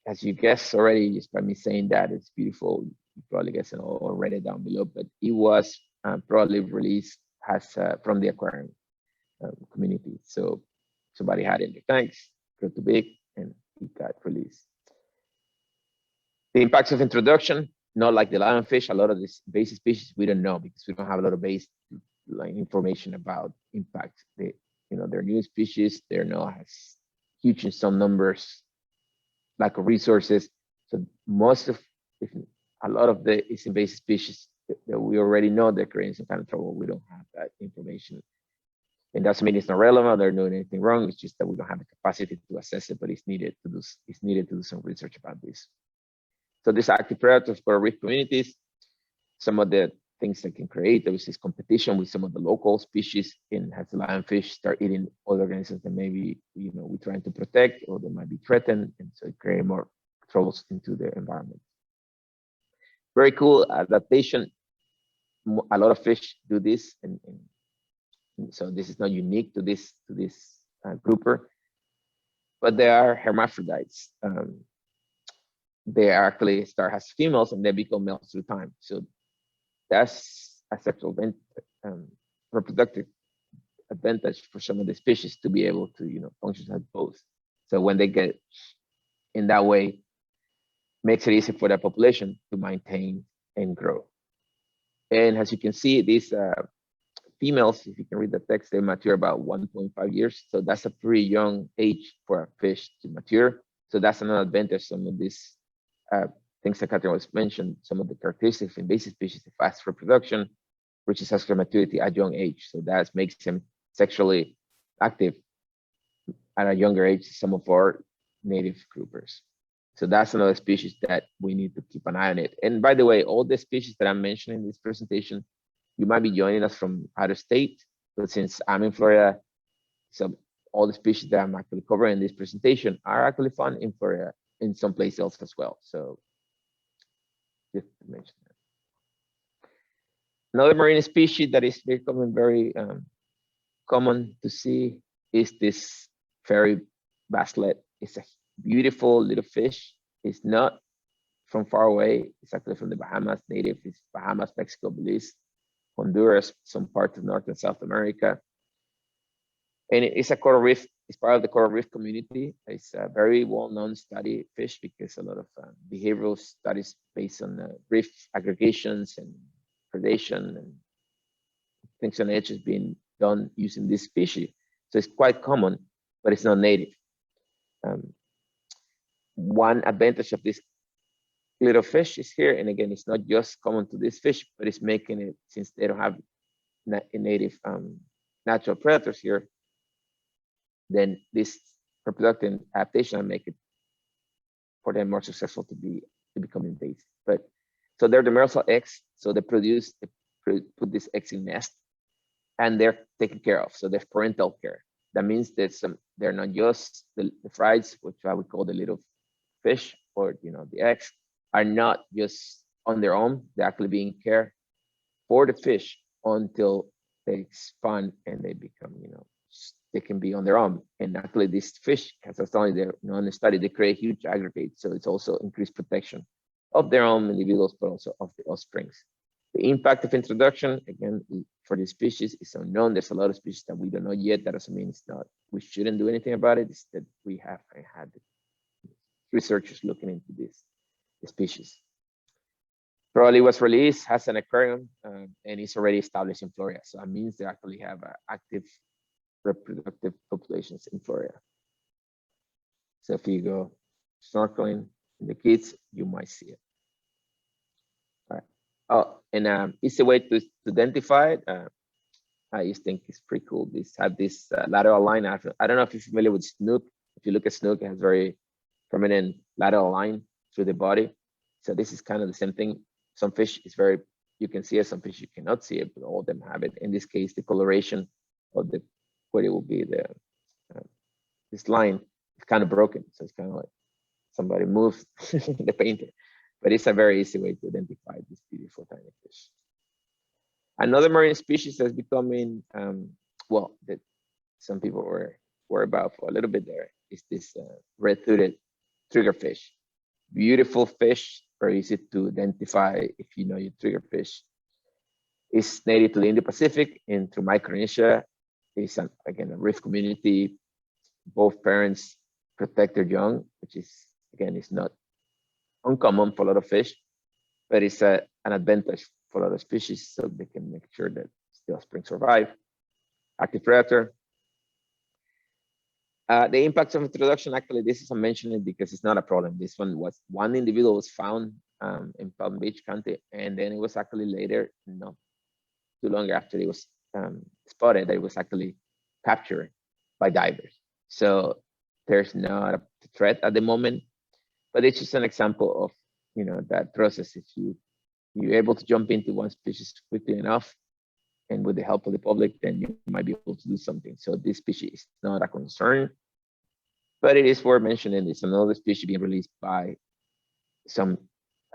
as you guess already, just by me saying that it's beautiful, you probably guess it already down below, but it was probably released as from the aquarium community. So somebody had it in their tanks, grew too big, and it got released. The impacts of introduction, not like the lionfish, a lot of these basic species we don't know because we don't have a lot of base information about impact. They're new species, they're not as huge in some numbers, lack of resources. So a lot of the invasive species that we already know they're creating some kind of trouble. We don't have that information. And doesn't mean it's not relevant, they're doing anything wrong. It's just that we don't have the capacity to assess it, but it's needed to do some research about this. So these active predators for reef communities, some of the things that can create, there is competition with some of the local species, and as the lionfish start eating other organisms that maybe we're trying to protect, or they might be threatened, and so it creates more troubles into the environment. Very cool adaptation. A lot of fish do this, and so this is not unique to this grouper, but they are hermaphrodites. They actually start as females and they become males through time. So that's a sexual reproductive advantage for some of the species to be able to function as both So when they get in that way, makes it easy for the population to maintain and grow. And as you can see, these females, if you can read the text, they mature about 1.5 years. So that's a pretty young age for a fish to mature. So that's another advantage. Some of these things that Katherine was mentioned, some of the characteristics of invasive species, the fast reproduction, reaches sexual maturity at young age. So that makes them sexually active at a younger age, some of our native groupers. So that's another species that we need to keep an eye on it. And by the way, all the species that I'm mentioning in this presentation, you might be joining us from out of state, but since I'm in Florida, so all the species that I'm actually covering in this presentation are actually found in Florida, in some place else as well. So just to mention that. Another marine species that is becoming very common to see is this fairy bastlet. It's a beautiful little fish. It's not from far away. It's actually from the Bahamas, native. It's Bahamas, Mexico, Belize, Honduras, some parts of North and South America. And it's a coral reef. It's part of the coral reef community. It's a very well-known study fish because a lot of behavioral studies based on reef aggregations and predation and things on edge is being done using this species. So it's quite common, but it's not native. One advantage of this little fish is here, and again, it's not just common to this fish, but it's making it, since they don't have native natural predators here, then this reproductive adaptation will make it for them more successful to become invasive. But so they're demersal eggs, so they put this eggs in nest, and they're taken care of. So there's parental care. That means that they're not just the fries, which I would call the little fish, or the eggs are not just on their own. They're actually being cared for the fish until they expand and they become, they can be on their own. And actually, this fish, as I was telling you, in the study, they create huge aggregates. So it's also increased protection of their own individuals, but also of the offsprings. The impact of introduction, again, for this species is unknown. There's a lot of species that we don't know yet. That doesn't mean it's not, we shouldn't do anything about it. It's that we have had researchers looking into this species. Probably was released, has an aquarium, and is already established in Florida. So that means they actually have active reproductive populations in Florida. So if you go snorkeling in the kids, you might see it. All right. Oh, and easy way to identify it. I just think it's pretty cool. This lateral line. I don't know if you're familiar with snook. If you look at snook, it has very prominent lateral line through the body. So this is kind of the same thing. Some fish is very, you can see it, some fish you cannot see it, but all of them have it. In this case, the coloration of what it will be this line is kind of broken. So it's kind of like somebody moved the painter, but it's a very easy way to identify this beautiful tiny fish. Another marine species that's becoming, well, that some people were worried about for a little bit there is this red-toothed triggerfish. Beautiful fish, very easy to identify if you know your triggerfish. It's native to the Indo-Pacific and through Micronesia. It's again a reef community. Both parents protect their young, which is again is not uncommon for a lot of fish, but it's an advantage for a lot of species, so they can make sure that the offspring survive. Active predator. The impacts of introduction, actually, this is I'm mentioning because it's not a problem. This one individual was found in Palm Beach County, and then it was actually later, not too long after it was spotted, that it was actually captured by divers. So there's not a threat at the moment, but it's just an example of that process. If you're able to jump into one species quickly enough, and with the help of the public, then you might be able to do something. So this species is not a concern, but it is worth mentioning. It's another species being released by some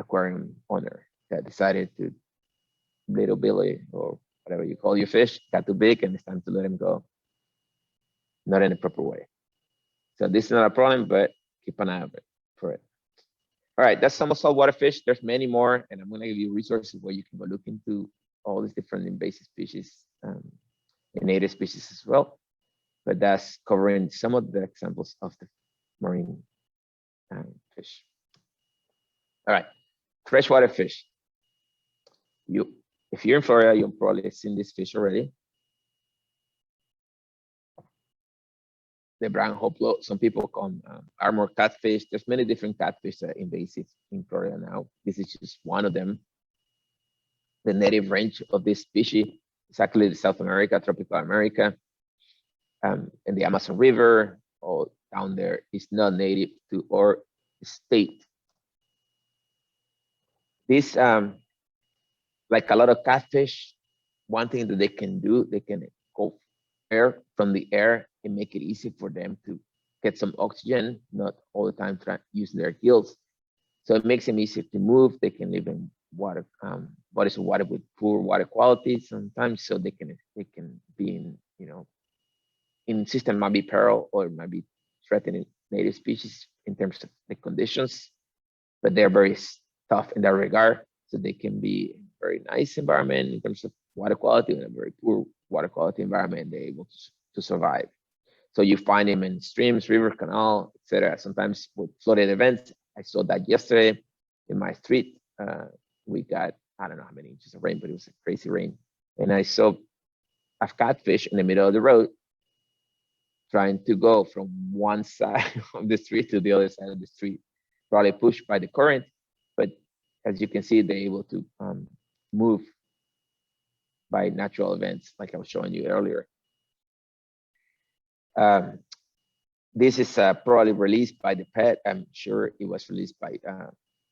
aquarium owner that decided to, little Billy or whatever you call your fish, got too big and it's time to let him go. Not in a proper way. So this is not a problem, but keep an eye out for it. All right, that's some saltwater fish. There's many more, and I'm gonna give you resources where you can go look into all these different invasive species and native species as well. But that's covering some of the examples of the marine fish. All right, freshwater fish. If you're in Florida, you've probably seen this fish already. The brown hoplo, some people call them armor catfish. There's many different catfish that are invasive in Florida now. This is just one of them. The native range of this species is actually South America, tropical America, and the Amazon River, all down there is not native to our state. This, like a lot of catfish, one thing that they can do, they can go air from the air and make it easy for them to get some oxygen, not all the time using their gills. So it makes them easier to move. They can live in water, bodies of water with poor water quality sometimes, so they can be in, in system might be peril or it might be threatening native species in terms of the conditions, but they're very tough in that regard. So they can be in a very nice environment in terms of water quality, and a very poor water quality environment, they're able to survive. So you find them in streams, river, canal, etc. Sometimes with flooded events. I saw that yesterday in my street. We got, I don't know how many inches of rain, but it was a crazy rain. And I saw a catfish in the middle of the road trying to go from one side of the street to the other side of the street, probably pushed by the current. But as you can see, they're able to move by natural events, like I was showing you earlier. This is probably released by the pet. I'm sure it was released by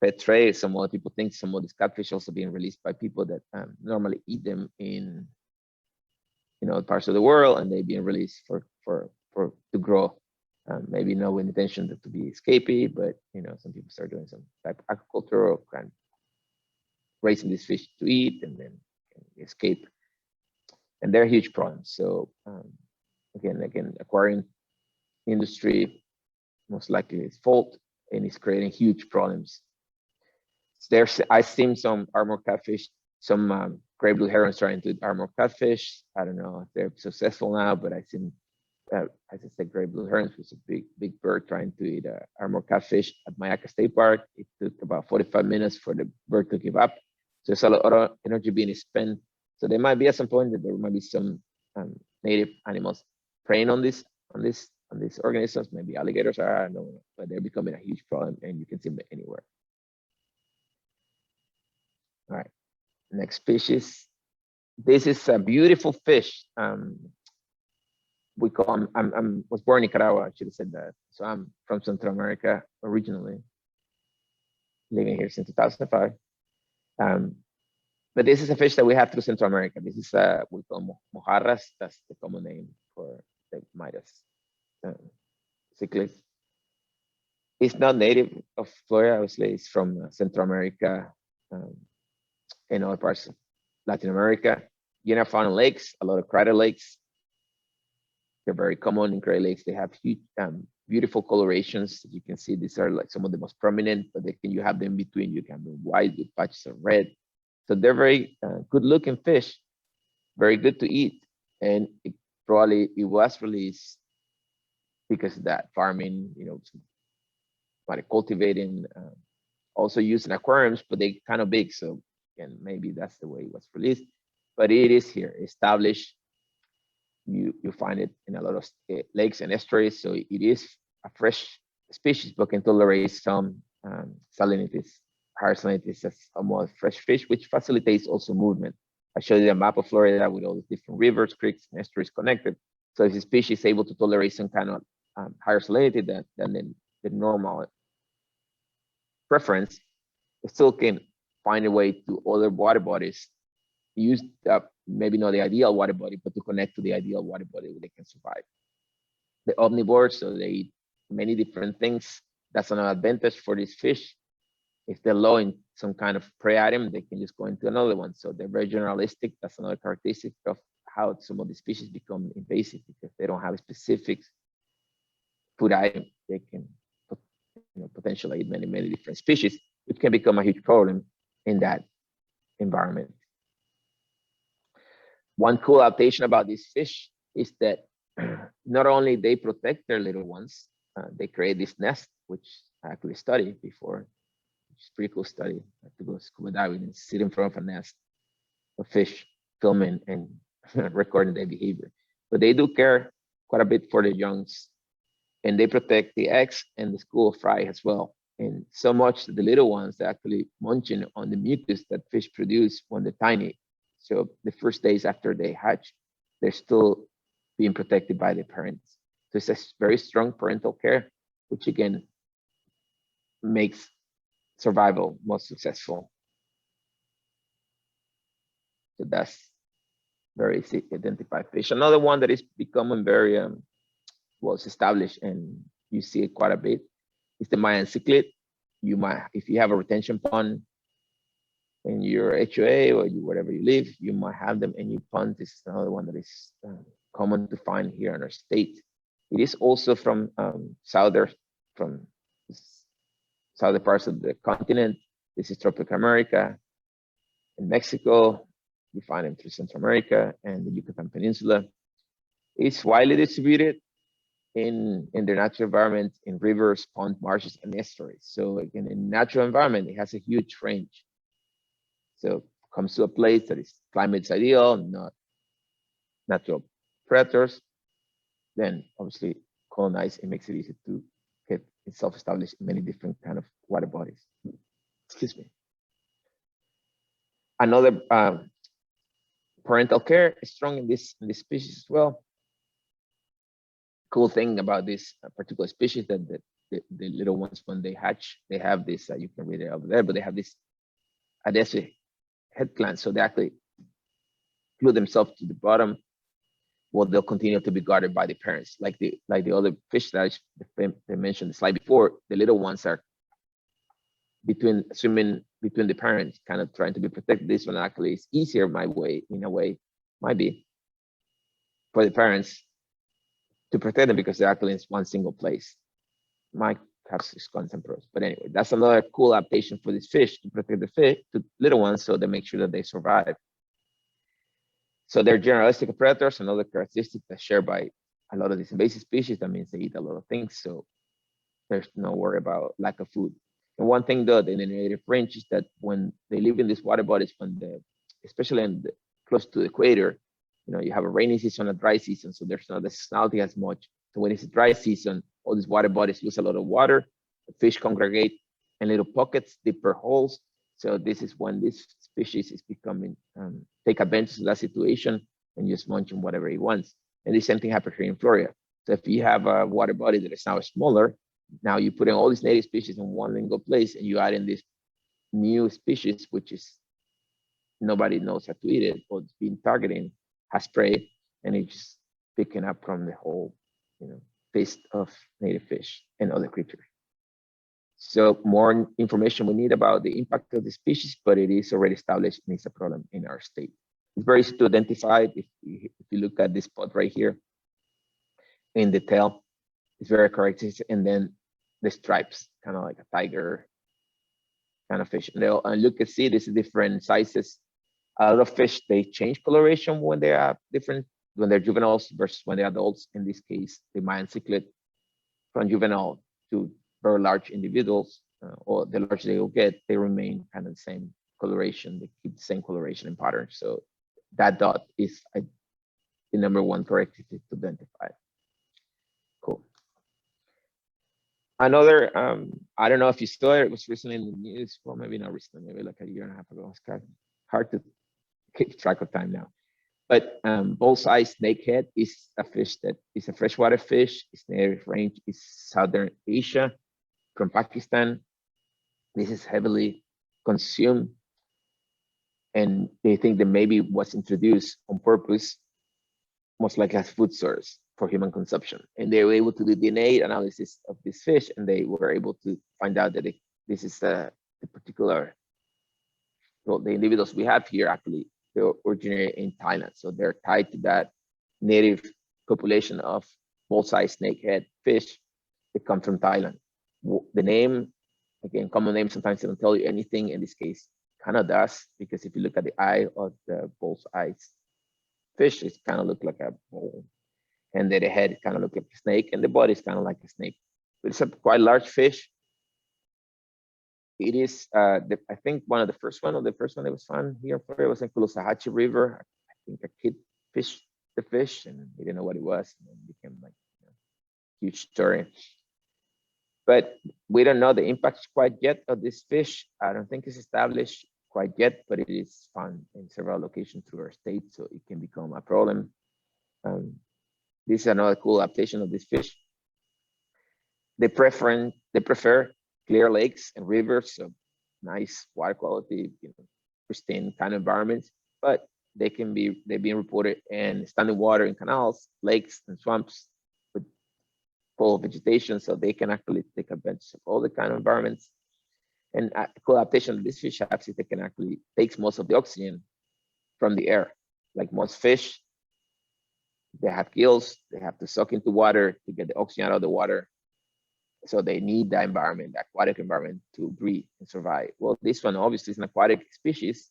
pet trade. Some other people think some of these catfish also being released by people that normally eat them in parts of the world, and they're being released to grow. Maybe no intention to be escapee, but some people start doing some type of aquaculture or kind of raising these fish to eat and then escape. And they're huge problems. So again, aquarium industry most likely is fault, and it's creating huge problems. I've seen some armor catfish, some gray blue herons trying to armor catfish. I don't know if they're successful now, but I've seen, as I said, gray blue herons was a big bird trying to eat armor catfish at Mayan State Park. It took about 45 minutes for the bird to give up. So there's a lot of energy being spent. So there might be at some point that there might be some native animals preying on these organisms, maybe alligators are, I don't know, but they're becoming a huge problem, and you can see them anywhere. All right, next species. This is a beautiful fish. We call was born in Nicaragua, I should have said that. So I'm from Central America originally, living here since 2005. But this is a fish that we have through Central America. This is we call mojarras. That's the common name for the Midas cichlid. It's not native of Florida, obviously. It's from Central America and other parts of Latin America. You're not found in lakes, a lot of crater lakes. They're very common in crater lakes. They have huge, beautiful colorations. You can see these are like some of the most prominent, but you have them in between. You can have them white with patches of red. So they're very good looking fish, very good to eat. And it was released because of that farming, cultivating, also used in aquariums, but they're kind of big. So again, maybe that's the way it was released, but it is here established. You find it in a lot of lakes and estuaries. So it is a fresh species, but can tolerate some salinities, higher salinities as a more fresh fish, which facilitates also movement. I showed you a map of Florida with all the different rivers, creeks, and estuaries connected. So if the species is able to tolerate some kind of higher salinity than the normal preference, it still can find a way to other water bodies, use maybe not the ideal water body, but to connect to the ideal water body where they can survive. The omnivores, so they eat many different things. That's an advantage for this fish. If they're low in some kind of prey item, they can just go into another one. So they're very generalistic. That's another characteristic of how some of the species become invasive, because they don't have a specific food item. They can potentially eat many different species, which can become a huge problem in that environment. One cool adaptation about this fish is that not only they protect their little ones, they create this nest, which I actually studied before, which is a pretty cool study. I have to go scuba diving and sit in front of a nest of fish, filming and recording their behavior. But they do care quite a bit for the youngs, and they protect the eggs and the school of fry as well. And so much that the little ones are actually munching on the mucus that fish produce when they're tiny. So the first days after they hatch, they're still being protected by their parents. So it's a very strong parental care, which again makes survival most successful. So that's very easy to identify fish. Another one that is becoming very well established, and you see it quite a bit, is the Mayan Cichlid. You might, if you have a retention pond in your HOA or wherever you live, you might have them in your pond. This is another one that is common to find here in our state. It is also from southern parts of the continent. This is tropical America. In Mexico, you find them through Central America and the Yucatan Peninsula. It's widely distributed in the natural environment, in rivers, ponds, marshes, and estuaries. So again, in natural environment, it has a huge range. So comes to a place that is climate's ideal, not natural predators, then obviously colonize, it makes it easy to get itself established in many different kind of water bodies. Excuse me. Another parental care is strong in this species as well. Cool thing about this particular species that the little ones, when they hatch, they have this, you can read it over there, but they have this adhesive head gland. So they actually glue themselves to the bottom. Well, they'll continue to be guarded by the parents. Like the other fish that they mentioned the slide before, the little ones are swimming between the parents, kind of trying to be protected. This one actually is easier, in a way, might be, for the parents to protect them because they're actually in one single place. Might have its cons and pros, but anyway, that's another cool adaptation for this fish to protect the little ones, so they make sure that they survive. So they're generalistic predators, another characteristic that's shared by a lot of these invasive species. That means they eat a lot of things, so there's no worry about lack of food. And one thing though, in the native range is that when they live in these water bodies, especially close to the equator, you have a rainy season, a dry season, so there's not the seasonality as much. So when it's a dry season, all these water bodies lose a lot of water. The fish congregate in little pockets, deeper holes. So this is when this species is becoming, take advantage of that situation and just munching whatever it wants. And the same thing happens here in Florida. So if you have a water body that is now smaller, now you put in all these native species in one single place, and you add in this new species, which is nobody knows how to eat it, or it's been targeting, has prey, and it's just picking up from the whole, feast of native fish and other creatures. So more information we need about the impact of the species, but it is already established and it's a problem in our state. It's very easy to identify. If you look at this spot right here in the tail, it's very characteristic. And then the stripes, kind of like a tiger kind of fish. And look and see, this is different sizes. A lot of fish, they change coloration when they are different, when they're juveniles versus when they're adults. In this case, the Mayan Cichlid, from juvenile to very large individuals, or the larger they will get, they remain kind of the same coloration. They keep the same coloration and pattern. So that dot is the number one characteristic to identify. Cool. Another, I don't know if you saw it, it was recently in the news, well, maybe not recently, maybe like a year and a half ago. It's kind of hard to keep track of time now. But Bullseye Snakehead is a fish that is a freshwater fish. Its native range is Southern Asia from Pakistan. This is heavily consumed. And they think that maybe was introduced on purpose, most likely as food source for human consumption. And they were able to do DNA analysis of this fish, and they were able to find out that this is the particular, well, the individuals we have here actually, they originate in Thailand. So they're tied to that native population of bullseye snakehead fish that come from Thailand. The name, again, common name, sometimes they don't tell you anything. In this case, kind of does, because if you look at the eye of the bullseye fish, it kind of look like a bowl. And then the head kind of look like a snake, and the body is kind of like a snake. It's a quite large fish. It is, I think one of the first one that was found here in Florida was in Culusahachi River. I think a kid fished the fish and he didn't know what it was, and it became like a huge story. But we don't know the impacts quite yet of this fish. I don't think it's established quite yet, but it is found in several locations through our state, so it can become a problem. This is another cool adaptation of this fish. They prefer clear lakes and rivers, so nice water quality, pristine kind of environments. But they're being reported in standing water in canals, lakes, and swamps with full vegetation, so they can actually take advantage of all the kind of environments. And a cool adaptation of this fish has is they can actually take most of the oxygen from the air. Like most fish, they have gills, they have to suck into water to get the oxygen out of the water. So they need that environment, the aquatic environment, to breathe and survive. Well, this one obviously is an aquatic species,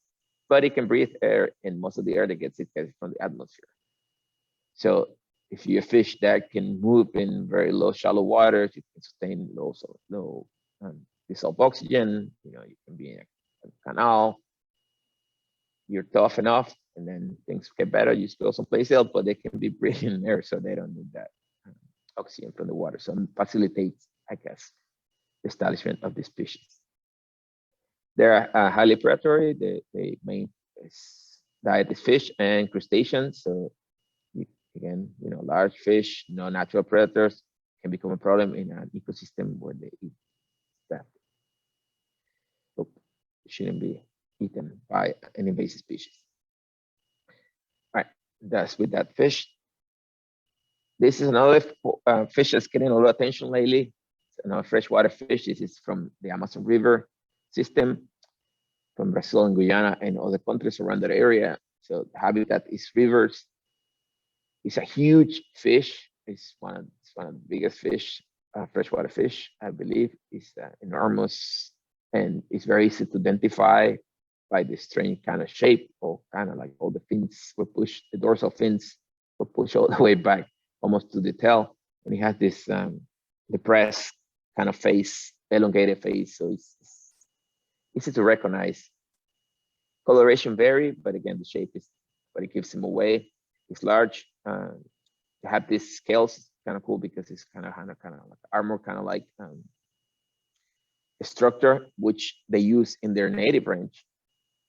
but it can breathe air, and most of the air that gets from the atmosphere. So if you're a fish that can move in very low, shallow waters, you can sustain low dissolved oxygen. You can be in a canal. You're tough enough, and then things get better. You spill someplace else, but they can be breathing air, so they don't need that oxygen from the water. So it facilitates, I guess, the establishment of the species. They're highly predatory. They main diet is fish and crustaceans. So again, large fish, no natural predators, can become a problem in an ecosystem where they eat that. So it shouldn't be eaten by an invasive species. All right, that's with that fish. This is another fish that's getting a lot of attention lately. It's another freshwater fish. This is from the Amazon River system, from Brazil and Guyana and other countries around that area. So the habitat is rivers. It's a huge fish. It's one of the biggest fish, freshwater fish, I believe. It's enormous, and it's very easy to identify by the strange kind of shape, or kind of like all the fins were pushed, the dorsal fins were pushed all the way back, almost to the tail. And it has this depressed kind of face, elongated face. So it's easy to recognize. Coloration vary, but again, the shape is what it gives him away. It's large. They have these scales, kind of cool because it's kind of like armor, kind of like a structure which they use in their native range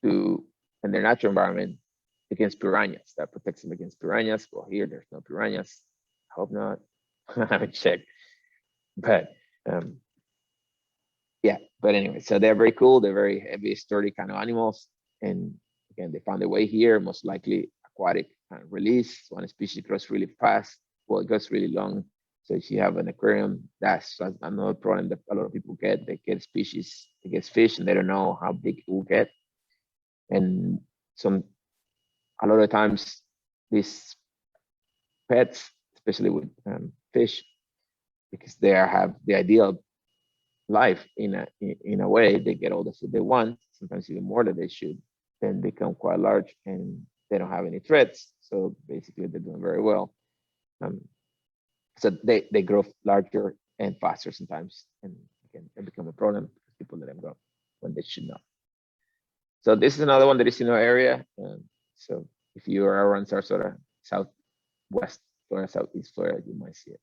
in their natural environment against piranhas. That protects them against piranhas. Well, here there's no piranhas. I hope not. I haven't checked. But yeah, but anyway, so they're very cool. They're very heavy, sturdy kind of animals. And again, they found their way here, most likely aquatic release. One species grows really fast. Well, it goes really long. So if you have an aquarium, that's another problem that a lot of people get. They get species, they get fish, and they don't know how big it will get. And a lot of times, these pets, especially with fish, because they have the ideal life in a way, they get all the food they want, sometimes even more than they should, then become quite large, and they don't have any threats. So basically, they're doing very well. So they grow larger and faster sometimes, and again, they become a problem because people let them go when they should not. So this is another one that is in our area. So if you are around Sarasota, southwest Florida, southeast Florida, you might see it.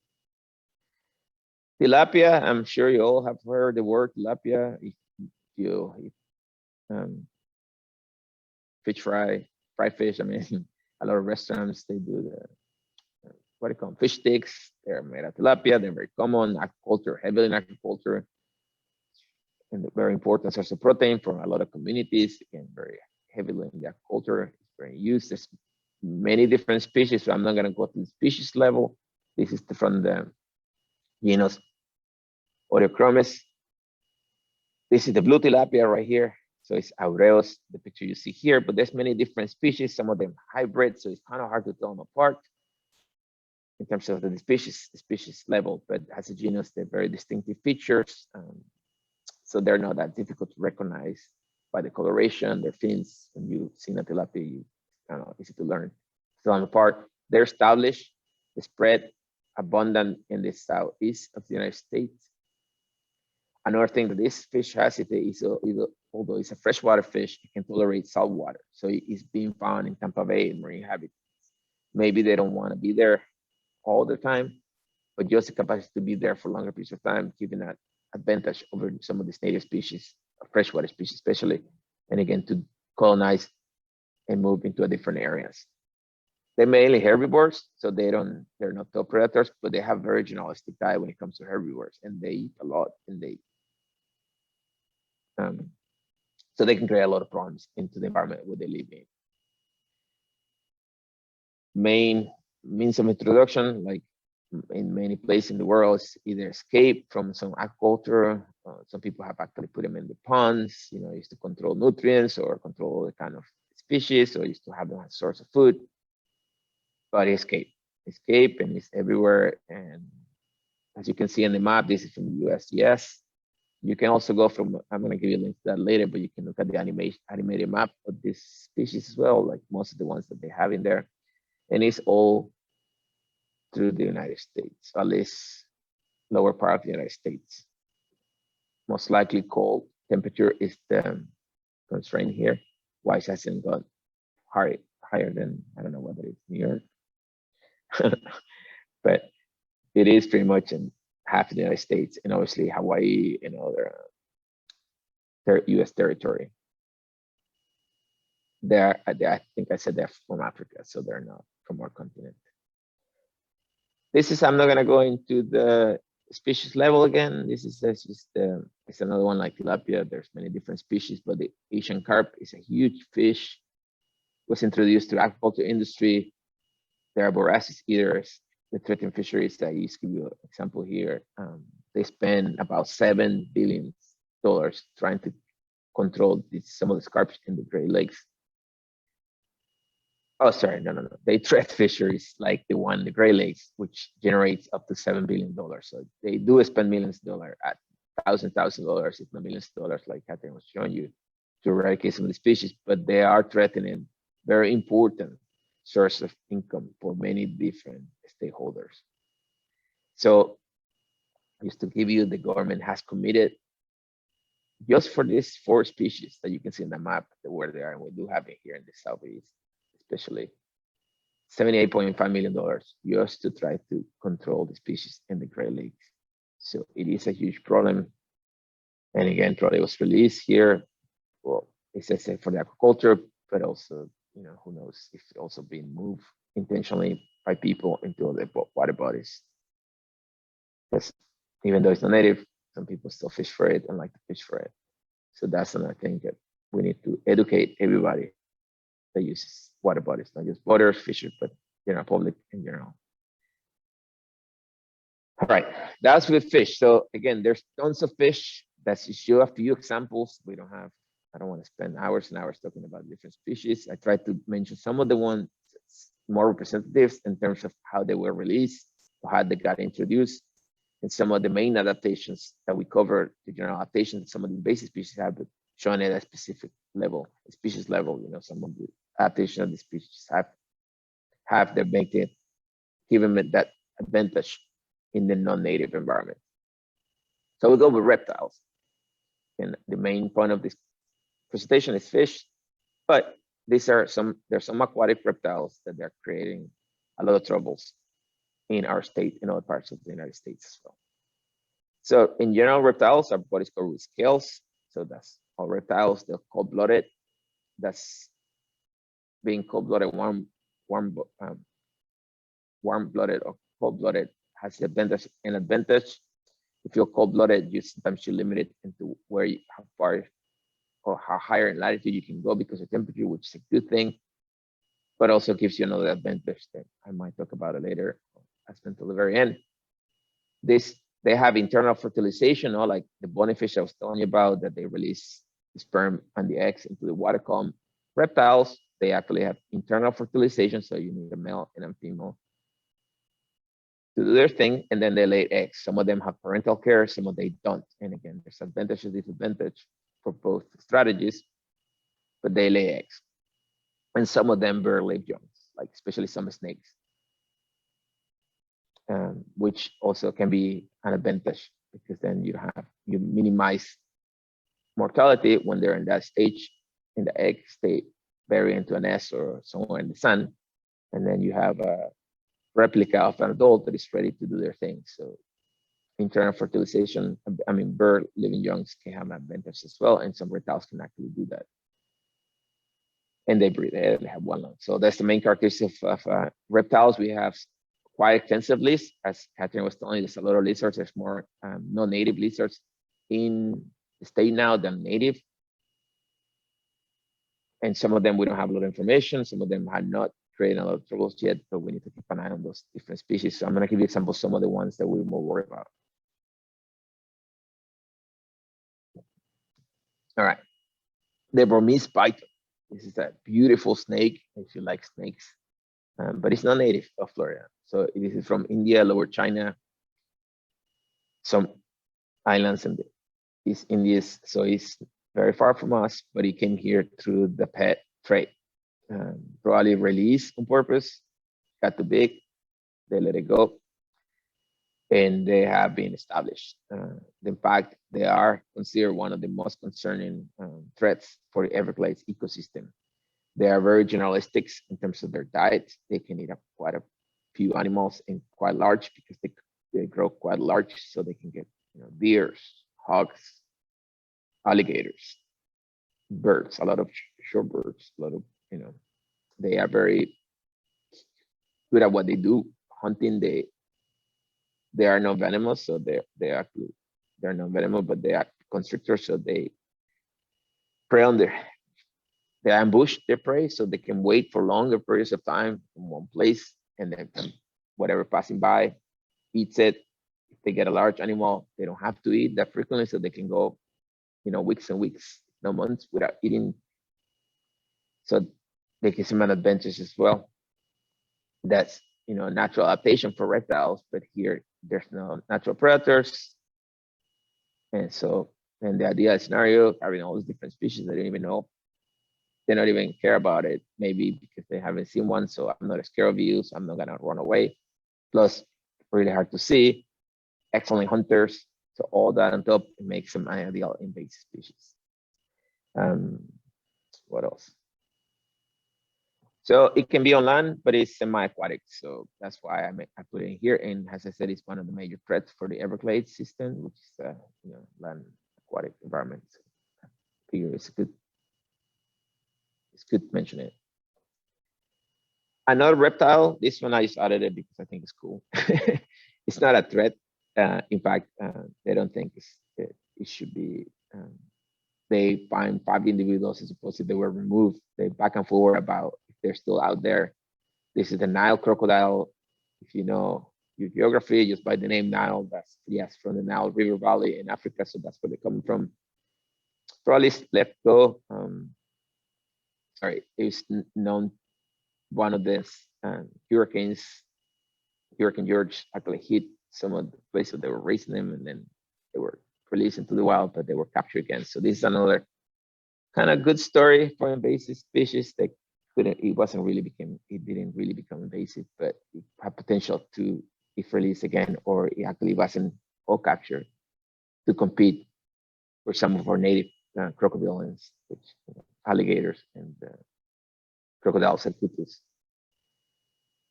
Tilapia, I'm sure you all have heard the word tilapia. If you eat fried fish, I mean, a lot of restaurants, they do what do you call them, fish sticks. They're made of tilapia. They're very common, aquaculture, heavily in aquaculture, and very important source of protein from a lot of communities. Again, very heavily in the aquaculture. It's very used. There's many different species, so I'm not going to go to the species level. This is from the genus Oreochromis. This is the blue tilapia right here. So it's Aureus, the picture you see here, but there's many different species, some of them hybrid, so it's kind of hard to tell them apart in terms of the species level, but as a genus, they're very distinctive features. So they're not that difficult to recognize by the coloration, their fins. When you see a tilapia, it's kind of easy to learn. So on the part, they're established, they spread abundant in the southeast of the United States, Another thing that this fish has, although it's a freshwater fish, it can tolerate salt water. So it's being found in Tampa Bay in marine habitats. Maybe they don't want to be there all the time, but just the capacity to be there for longer periods of time, giving that advantage over some of these native species, freshwater species especially, and again, to colonize and move into different areas. They're mainly herbivores, so they're not top predators, but they have very generalistic diet when it comes to herbivores, and they eat a lot, and so they can create a lot of problems into the environment where they live in. Main means of introduction, like in many places in the world, is either escape from some aquaculture. Some people have actually put them in the ponds, used to control nutrients or control the kind of species, or used to have them as a source of food. But escape, and it's everywhere. And as you can see on the map, this is from the USGS. You can also go from, I'm going to give you a link to that later, but you can look at the animated map of this species as well, like most of the ones that they have in there. And it's all through the United States, at least lower part of the United States. Most likely cold temperature is the constraint here. Why it hasn't got higher than, I don't know whether it's New York, but it is pretty much in half of the United States, and obviously Hawaii and other US territory. I think I said they're from Africa, so they're not from our continent. I'm not gonna go into the species level again. It's another one like tilapia. There's many different species, but the Asian carp is a huge fish. Was introduced to aquaculture industry. There are voracious eaters. The threatened fisheries that I used to give you an example here. They spend about $7 billion trying to control some of the carp in the Great Lakes. Oh, sorry, no. They threat fisheries like the one in the Great Lakes, which generates up to $7 billion. So they do spend millions of dollars, at $1,000, if not millions of dollars, like Katherine was showing you, to eradicate some of the species, but they are threatening very important source of income for many different stakeholders. So just to give you, the government has committed just for these 4 species that you can see in the map where they are, and we do have it here in the Southeast, especially $78.5 million just to try to control the species in the Great Lakes. So it is a huge problem. And again, probably was released here. Well, it says for the aquaculture, but also, who knows if it's also being moved intentionally by people into other water bodies. Because even though it's not native, some people still fish for it and like to fish for it. So that's another thing that we need to educate everybody that uses water bodies, not just boaters, fishers, but public in general. All right, that's with fish. So again, there's tons of fish. That's just show a few examples. I don't want to spend hours and hours talking about different species. I tried to mention some of the ones more representatives in terms of how they were released, or how they got introduced, and some of the main adaptations that we covered, the general adaptations some of the basic species have, but shown at a specific level, species level. Some of the adaptation of the species have their baked in, given that advantage in the non-native environment. So we'll go with reptiles. And the main point of this presentation is fish, but there's some aquatic reptiles that they're creating a lot of troubles in our state, in other parts of the United States as well. So in general, reptiles are bodies covered with scales. So that's all reptiles. They're cold-blooded. That's being cold-blooded, warm-blooded or cold-blooded has the advantage. If you're cold-blooded, sometimes you limit it into how far or how higher in latitude you can go because of temperature, which is a good thing, but also gives you another advantage that I might talk about it later. I spent till the very end. They have internal fertilization, or like the bonefish I was telling you about, that they release the sperm and the eggs into the water column. Reptiles, they actually have internal fertilization, so you need a male and a female to do their thing, and then they lay eggs. Some of them have parental care, some of them don't. And again, there's advantage and disadvantage for both strategies, but they lay eggs. And some of them bear live young, like especially some snakes, which also can be an advantage because then you minimize mortality when they're in that stage, in the egg state, bury into a nest or somewhere in the sun, and then you have a replica of an adult that is ready to do their thing. So internal fertilization, I mean, bird living youngs can have an advantage as well, and some reptiles can actually do that. And they breed, they have one lung. So that's the main characteristic of reptiles. We have quite extensive lists. As Katherine was telling you, there's a lot of lizards. There's more non-native lizards in the state now than native. And some of them we don't have a lot of information. Some of them had not created a lot of troubles yet, but we need to keep an eye on those different species. So I'm going to give you examples, some of the ones that we're more worried about. All right, the Burmese python. This is a beautiful snake if you like snakes, but it's not native of Florida. So this is from India, Lower China, some islands in the East Indies. So it's very far from us, but it came here through the pet trade. Probably released on purpose, got too big, they let it go, and they have been established. In fact, they are considered one of the most concerning threats for the Everglades ecosystem. They are very generalistic in terms of their diet. They can eat up quite a few animals and quite large because they grow quite large, so they can get deers, hogs, alligators, birds, a lot of shorebirds, a lot of they are very good at what they do. Hunting, they are non venomous, so they're non venomous, but they are constrictors, so they prey on they ambush their prey, so they can wait for longer periods of time in one place, and then whatever passing by eats it. If they get a large animal, they don't have to eat that frequently, so they can go weeks and weeks, no months without eating. So they can see an advantage as well. That's natural adaptation for reptiles, but here there's no natural predators, and so the ideal scenario, having all these different species they don't even know, they don't even care about it, maybe because they haven't seen one. So I'm not scared of you, so I'm not gonna run away. Plus, really hard to see, excellent hunters. So all that on top, it makes them an ideal invasive species. What else? So it can be on land, but it's semi-aquatic. So that's why I put it in here. And as I said, it's one of the major threats for the Everglades system, which is land aquatic environment. So I figure it's good to mention it. Another reptile, this one I just added it because I think it's cool. It's not a threat. In fact, they don't think it should be. They find 5 individuals as opposed to they were removed. They back and forth about if they're still out there. This is the Nile crocodile. If you know your geography, just by the name Nile, that's from the Nile River Valley in Africa. So that's where they're coming from. Probably let go. It was known one of these hurricanes, Hurricane George, actually hit some of the places they were raising them, and then they were released into the wild, but they were captured again. So this is another kind of good story for invasive species that it didn't really become invasive, but it had potential to, if released again, or it actually wasn't all captured, to compete for some of our native crocodilians, which alligators and crocodiles and tutus.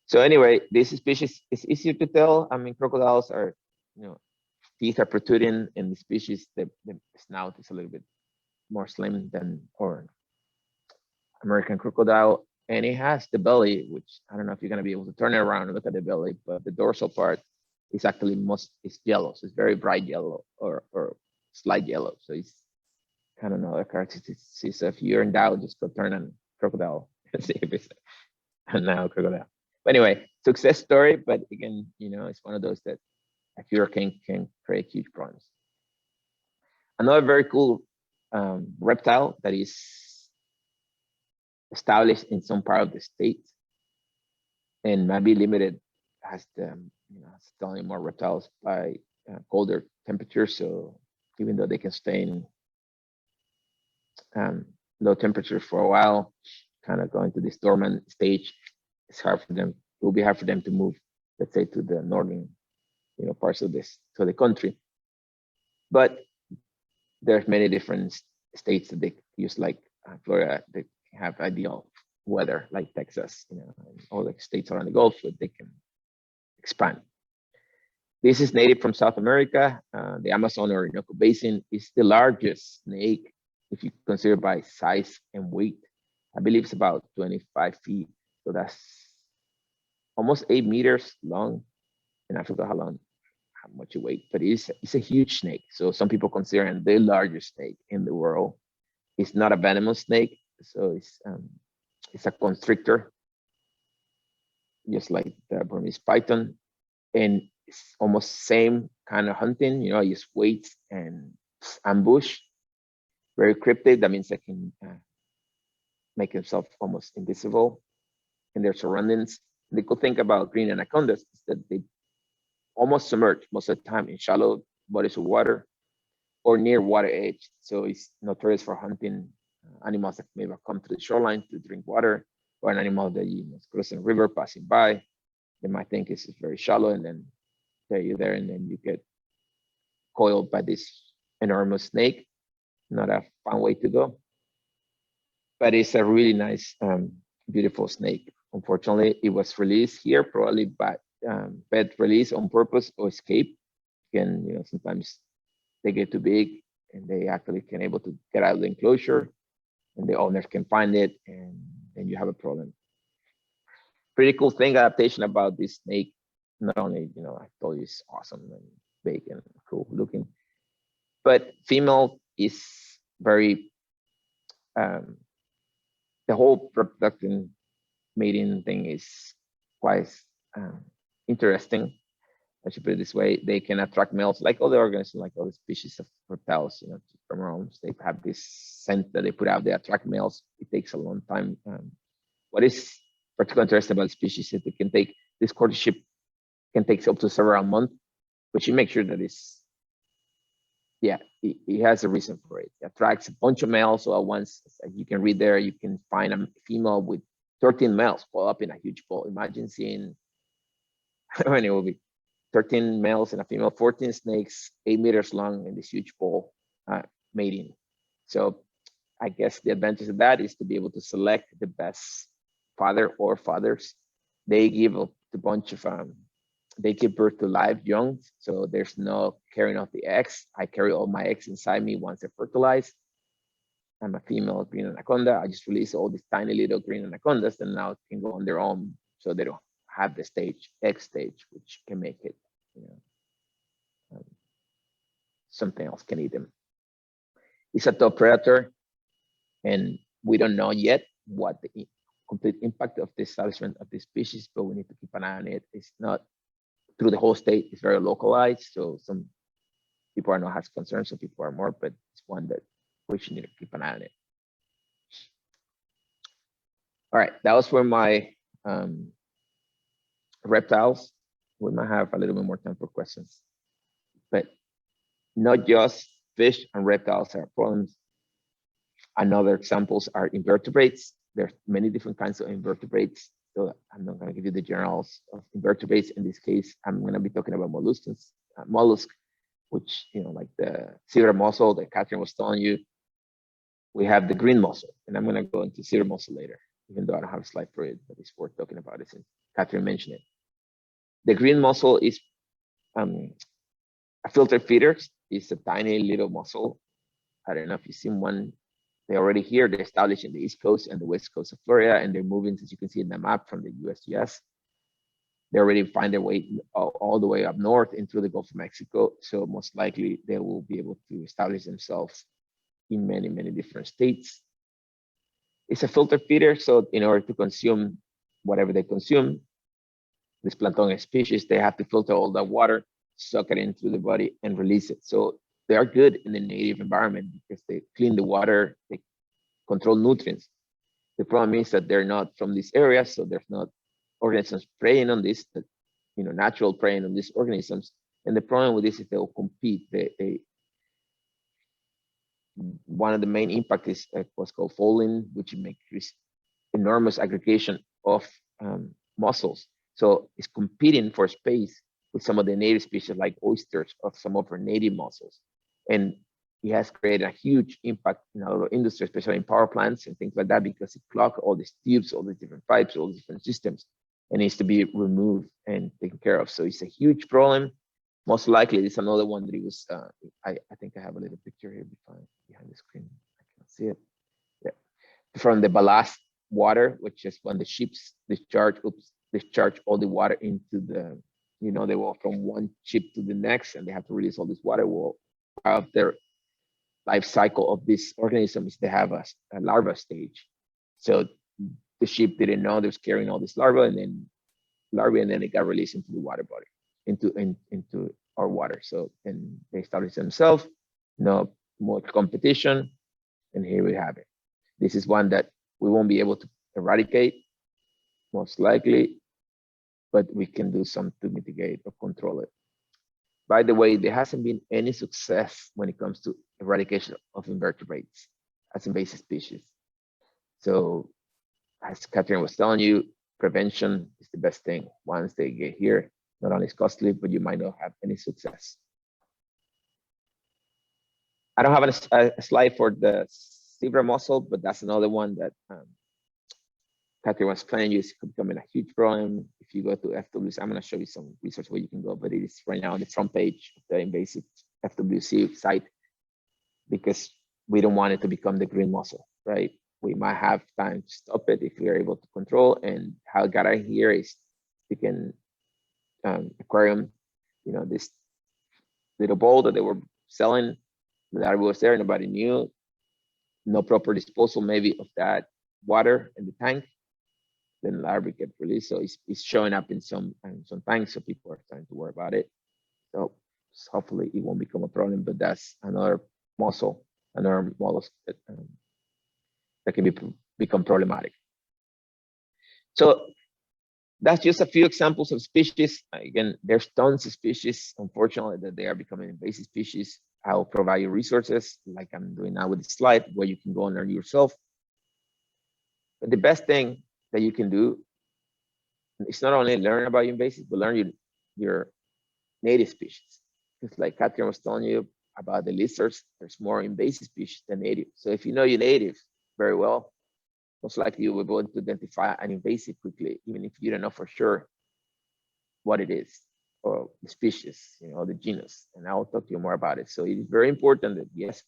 So anyway, this species is easier to tell. I mean, crocodiles are, teeth are protruding, and the species, the snout is a little bit more slim than our American crocodile, and it has the belly, which I don't know if you're going to be able to turn it around and look at the belly, but the dorsal part is actually it's yellow, so it's very bright yellow or slight yellow. So it's kind of another characteristic. So if you're in doubt, just go turn on crocodile and see if it's a Nile crocodile. But anyway, success story, but again, it's one of those that a hurricane can create huge problems. Another very cool reptile that is established in some part of the state and might be limited, has only more reptiles by colder temperatures. So even though they can stay in low temperatures for a while, kind of going to this dormant stage, it's hard for them. It will be hard for them to move, let's say, to the northern, parts of the country. But there's many different states that they use, like Florida, they have ideal weather, like Texas, and all the states around the Gulf, so they can expand. This is native from South America. The Amazon Orinoco Basin is the largest snake if you consider by size and weight. I believe it's about 25 feet. So that's almost 8 meters long. And I forgot how much it weighs, but it's a huge snake. So some people consider it the largest snake in the world. It's not a venomous snake, so it's a constrictor, just like the Burmese python, and it's almost same kind of hunting. You know, use weights and ambush. Very cryptic. That means they can make themselves almost invisible in their surroundings. The cool thing about green anacondas is that they almost submerge most of the time in shallow bodies of water or near water edge. So it's notorious for hunting animals that maybe come to the shoreline to drink water, or an animal that you crossing a river, passing by. They might think it's very shallow, and then you're there, and then you get coiled by this enormous snake. Not a fun way to go, but it's a really nice, beautiful snake. Unfortunately, it was released here, probably by pet release on purpose or escape. Again, you know, sometimes they get too big and they actually can able to get out of the enclosure, and the owners can find it, and then you have a problem. Pretty cool thing, adaptation about this snake. Not only, you know, I told you it's awesome and big and cool looking, but female is very, the whole reproduction mating thing is quite interesting. I should put it this way: they can attract males, like other organisms, like other species of reptiles. You know, pheromones. They have this scent that they put out. They attract males. It takes a long time. What is particularly interesting about the species is they can take this courtship can take up to several months, but you make sure that it's, yeah, it has a reason for it. It attracts a bunch of males all at once. You can read there. You can find a female with 13 males all up in a huge ball. Imagine seeing, when it will be 13 males and a female, 14 snakes, 8 meters long in this huge ball mating. So I guess the advantage of that is to be able to select the best father or fathers. They give a bunch of, they give birth to live young. So there's no carrying of the eggs. I carry all my eggs inside me once they're fertilized. I'm a female green anaconda. I just release all these tiny little green anacondas, and now can go on their own, so they don't have the egg stage, which can make it, you know, something else can eat them. It's a top predator, and we don't know yet what the complete impact of the establishment of this species, but we need to keep an eye on it. It's not through the whole state, it's very localized, so some people are not as concerned, some people are more, but it's one that we should need to keep an eye on it. All right, that was for my reptiles. We might have a little bit more time for questions, but not just fish and reptiles are problems. Another examples are invertebrates. There's many different kinds of invertebrates. So I'm not going to give you the generals of invertebrates. In this case, I'm going to be talking about mollusks, which, you know, like the zebra mussel that Katherine was telling you. We have the green mussel, and I'm going to go into zebra mussel later, even though I don't have a slide for it, but it's worth talking about it since Katherine mentioned it. The green mussel is a filter feeder. It's a tiny little mussel. I don't know if you've seen one. They're already here. They're established in the East Coast and the West Coast of Florida, and they're moving, as you can see in the map, from the US. They already find their way all the way up north into the Gulf of Mexico. So most likely they will be able to establish themselves in many, many different states. It's a filter feeder. So in order to consume whatever they consume, this plankton species, they have to filter all that water, suck it into the body, and release it. So they are good in the native environment because they clean the water, they control nutrients. The problem is that they're not from this area, so there's not organisms preying on this, you know, natural preying on these organisms. And the problem with this is they will compete. One of the main impacts is what's called fouling, which makes enormous aggregation of mussels. So it's competing for space with some of the native species, like oysters, of some of our native mussels. And it has created a huge impact in our industry, especially in power plants and things like that, because it clogged all these tubes, all these different pipes, all these different systems, and needs to be removed and taken care of. So it's a huge problem. Most likely, it's another one that it was. I think I have a little picture here behind the screen. I can see it. Yeah, from the ballast water, which is when the ships discharge all the water into the, they walk from one ship to the next, and they have to release all this water. Well, out of their life cycle of these organisms, they have a larva stage. So the ship didn't know they was carrying all this larvae, and then it got released into the water body, into our water. So, and they started themselves, no more competition, and here we have it. This is one that we won't be able to eradicate, most likely, but we can do some to mitigate or control it. By the way, there hasn't been any success when it comes to eradication of invertebrates as invasive species. So as Katherine was telling you, prevention is the best thing. Once they get here, not only it's costly, but you might not have any success. I don't have a slide for the zebra mussel, but that's another one that Katherine was telling you is becoming a huge problem. If you go to FWC, I'm going to show you some research where you can go, but it is right now on the front page of the invasive FWC site, because we don't want it to become the green mussel, right? We might have time to stop it if we are able to control. And how it got out here is we can aquarium, this little bowl that they were selling, the larvae was there, nobody knew, no proper disposal maybe of that water in the tank, then larvae get released. So it's showing up in some tanks, so people are starting to worry about it. So hopefully it won't become a problem, but that's another mussel, another mollusk that can become problematic. So that's just a few examples of species. Again, there's tons of species, unfortunately, that they are becoming invasive species. I'll provide you resources like I'm doing now with the slide, where you can go and learn yourself. But the best thing that you can do is not only learn about invasive, but learn your native species. Because like Katherine was telling you about the lizards, there's more invasive species than native. So if you know your native very well, most likely you will be able to identify an invasive quickly, even if you don't know for sure what it is, or the species, the genus. And I will talk to you more about it. So it is very important that, yes,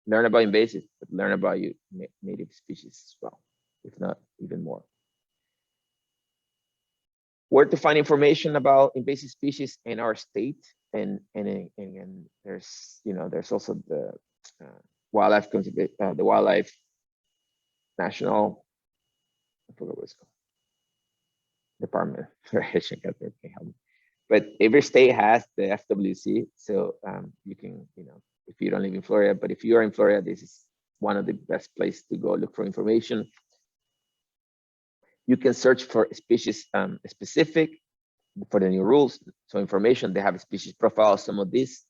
learn about invasive, but learn about your native species as well, if not even more. Where to find information about invasive species in our state, and there's there's also the wildlife the wildlife national, I forgot what it's called, department. But every state has the FWC, so you can, if you don't live in Florida, but if you are in Florida, this is one of the best places to go look for information. You can search for species specific for the new rules. So information, they have a species profile. Some of these,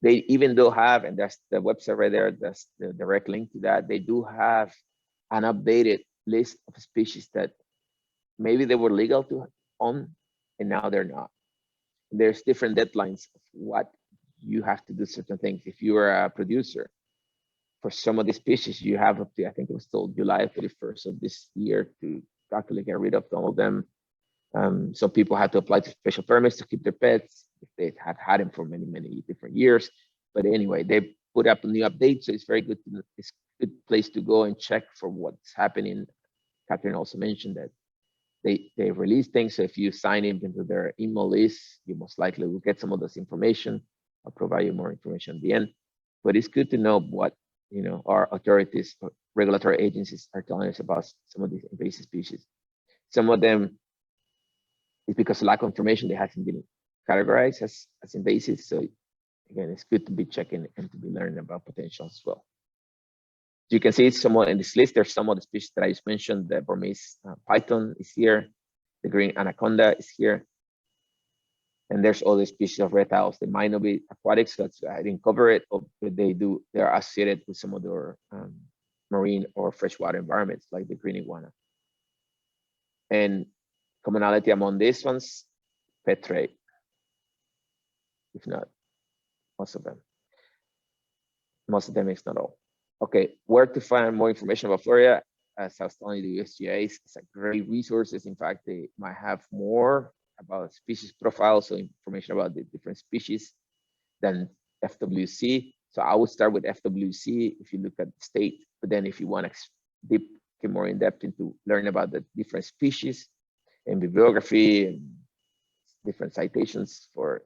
they even do have, and that's the website right there, that's the direct link to that. They do have an updated list of species that maybe they were legal to own, and now they're not. There's different deadlines of what you have to do certain things. If you are a producer, for some of the species, you have up to, I think it was till July 31st of this year to actually get rid of all of them. So people had to apply to special permits to keep their pets if they have had them for many, many different years. But anyway, they put up a new update, so it's very good. It's a good place to go and check for what's happening. Katherine also mentioned that they release things. So if you sign into their email list, you most likely will get some of this information. I'll provide you more information at the end. But it's good to know what our authorities or regulatory agencies are telling us about some of these invasive species. Some of them is because of lack of information, they haven't been categorized as invasive. So again, it's good to be checking and to be learning about potential as well. You can see somewhat in this list, there's some of the species that I just mentioned. The Burmese python is here. The green anaconda is here. And there's other species of reptiles. They might not be aquatic, so that's, I didn't cover it, but they are associated with some of their marine or freshwater environments, like the green iguana. And commonality among these ones, pet trade. If not, most of them. Most of them, if not all. Okay, where to find more information about Florida? As I was telling you, the USGA is a great resources. In fact, they might have more about species profiles, so information about the different species than FWC. So I would start with FWC if you look at the state, but then if you want to get more in depth into learn about the different species and bibliography and different citations for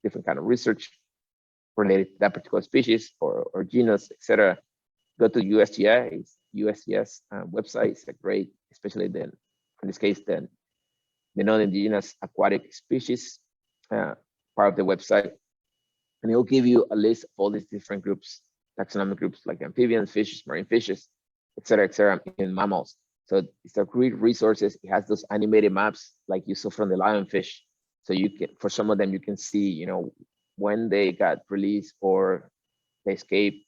different kind of research related to that particular species or genus, etc. Go to USGS website. It's a great, especially then in this case, then the non-indigenous aquatic species part of the website, and it'll give you a list of all these different groups, taxonomic groups like amphibians, fishes, marine fishes, etc., in mammals. So it's a great resources. It has those animated maps like you saw from the lionfish. So you can, for some of them, you can see, when they got released or they escaped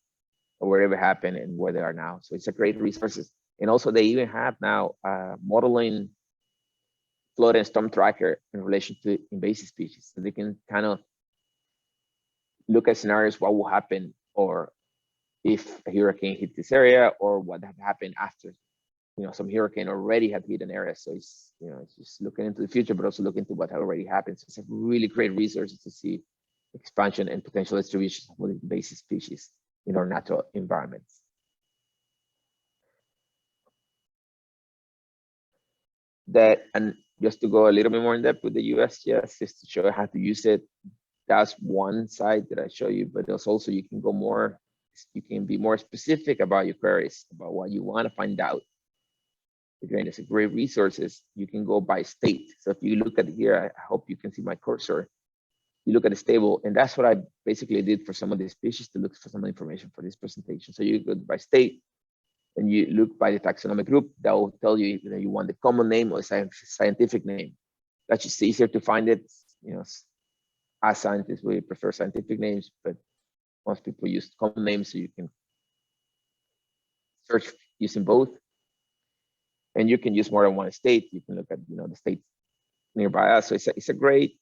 or whatever happened and where they are now. So it's a great resources. And also they even have now modeling flood and storm tracker in relation to invasive species. So they can kind of look at scenarios, what will happen, or if a hurricane hit this area, or what had happened after, some hurricane already had hit an area. So it's, it's just looking into the future, but also looking into what already happened. So it's a really great resource to see expansion and potential distribution of invasive species in our natural environments. That, and just to go a little bit more in depth with the USGS, just to show how to use it. That's one side that I show you, but there's also, you can go more, you can be more specific about your queries, about what you want to find out. Again, it's a great resources. You can go by state. So if you look at here, I hope you can see my cursor. You look at the table, and that's what I basically did for some of the species to look for some information for this presentation. So you go by state, and you look by the taxonomic group. That will tell you if you want the common name or scientific name. That's just easier to find it. As scientists, we prefer scientific names, but most people use common names, so you can search using both. And you can use more than one state. You can look at the states nearby us. So it's a great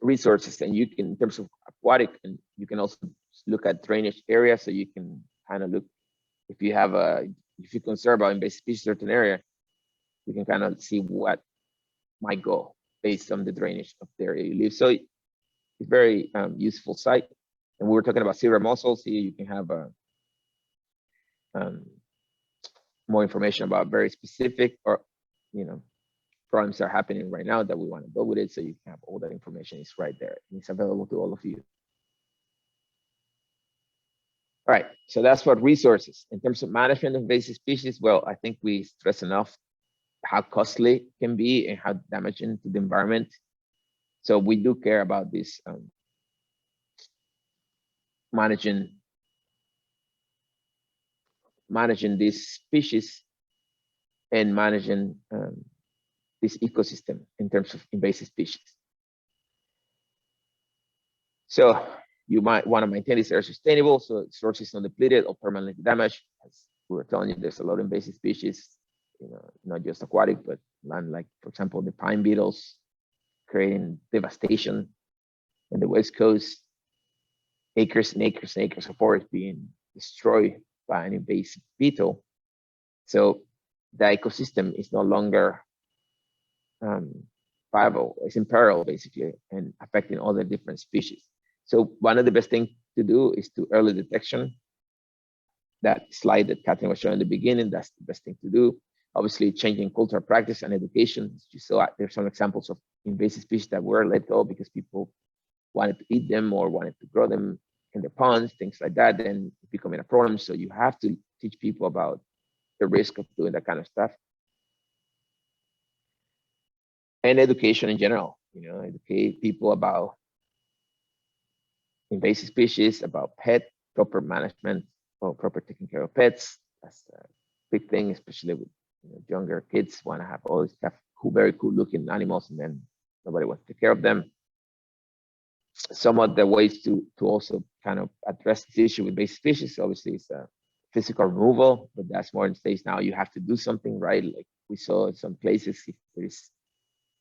resources, and you can, in terms of aquatic, and you can also look at drainage areas, so you can kind of look if you concern about invasive species in a certain area, you can kind of see what might go based on the drainage of the area you live. So it's very useful site. And we were talking about silver mussels. Here you can have more information about very specific or problems that are happening right now that we want to go with it. So you can have all that information. It's right there. It's available to all of you. All right, so that's what resources. In terms of management of invasive species, well, I think we stress enough how costly it can be and how damaging to the environment. So we do care about this managing these species and managing this ecosystem in terms of invasive species. So you might want to maintain this area sustainable, so sources not depleted or permanently damaged. As we were telling you, there's a lot of invasive species, not just aquatic, but land, like, for example, the pine beetles, creating devastation in the West Coast, acres and acres and acres of forest being destroyed by an invasive beetle. So the ecosystem is no longer viable, it's in peril, basically, and affecting all the different species. So one of the best things to do is to early detection. That slide that Katherine was showing in the beginning, that's the best thing to do. Obviously, changing cultural practice and education. You saw there's some examples of invasive species that were let go because people wanted to eat them or wanted to grow them in the ponds, things like that, then becoming a problem. So you have to teach people about the risk of doing that kind of stuff. And education in general, educate people about invasive species, about pet, proper management, or proper taking care of pets. That's a big thing, especially with younger kids want to have all this stuff, very cool looking animals, and then nobody wants to take care of them. Some of the ways to also kind of address this issue with invasive species, obviously, is physical removal, but that's more in states now. You have to do something, right? Like we saw in some places, if there is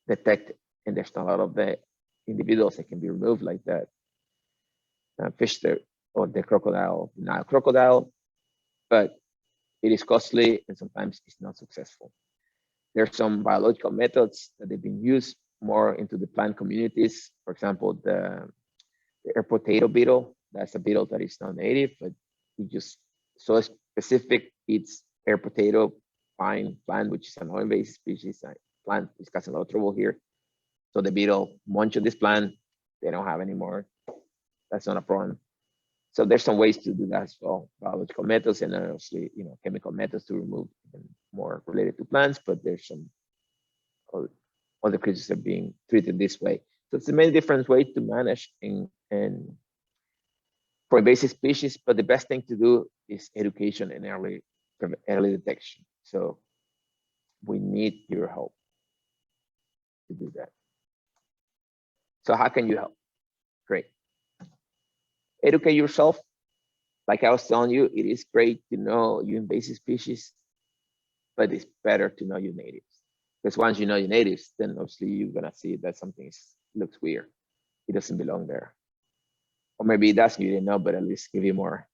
detected and there's not a lot of the individuals that can be removed like that, fish or the crocodile, the Nile crocodile, but it is costly and sometimes it's not successful. There are some biological methods that they've been used more into the plant communities. For example, the air potato beetle. That's a beetle that is not native, but it just so specific. It's air potato pine plant, which is an invasive species. Plant is causing a lot of trouble here. So the beetle munches this plant. They don't have any more. That's not a problem. So there's some ways to do that as well. Biological methods and obviously, chemical methods to remove more related to plants, but there's some other creatures are being treated this way. So it's a many different ways to manage and for invasive species, but the best thing to do is education and early detection. So we need your help to do that. So how can you help? Great. Educate yourself. Like I was telling you, it is great to know your invasive species, but it's better to know your natives. Because once you know your natives, then obviously you're gonna see that something looks weird. It doesn't belong there. Or maybe it does, you didn't know, but at least give you more,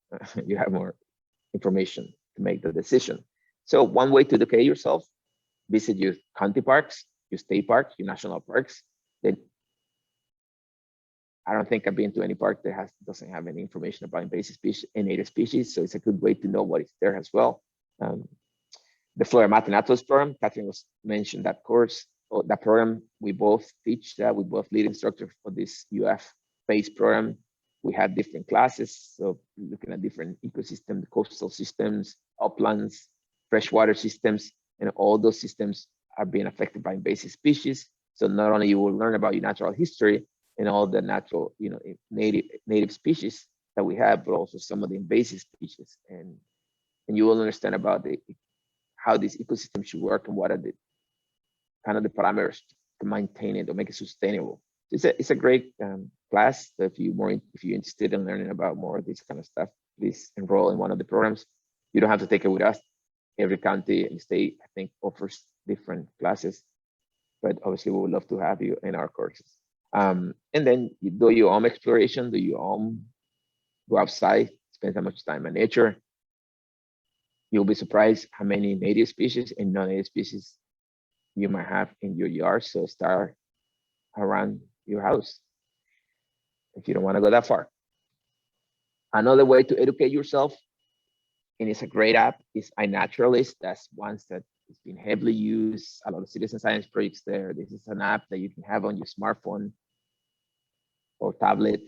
you have more information to make the decision. So one way to educate yourself, visit your county parks, your state parks, your national parks. Then I don't think I've been to any park that doesn't have any information about invasive species and native species. So it's a good way to know what is there as well. The Florida Math and Naturalist program, Katherine was mentioned that course, or that program. We both teach that. We both lead instructors for this UF-based program. We have different classes, so looking at different ecosystems, coastal systems, uplands, freshwater systems, and all those systems are being affected by invasive species. So not only you will learn about your natural history and all the natural, native species that we have, but also some of the invasive species, and you will understand about how this ecosystem should work and what are the kind of the parameters to maintain it or make it sustainable. It's a great class. So if you're interested in learning about more of this kind of stuff, please enroll in one of the programs. You don't have to take it with us. Every county and state, I think, offers different classes, but obviously we would love to have you in our courses. And then you do your own exploration, do your own, go outside, spend that much time in nature. You'll be surprised how many native species and non-native species you might have in your yard. So start around your house if you don't want to go that far. Another way to educate yourself, and it's a great app, is iNaturalist. That's one that has been heavily used. A lot of citizen science projects there. This is an app that you can have on your smartphone or tablet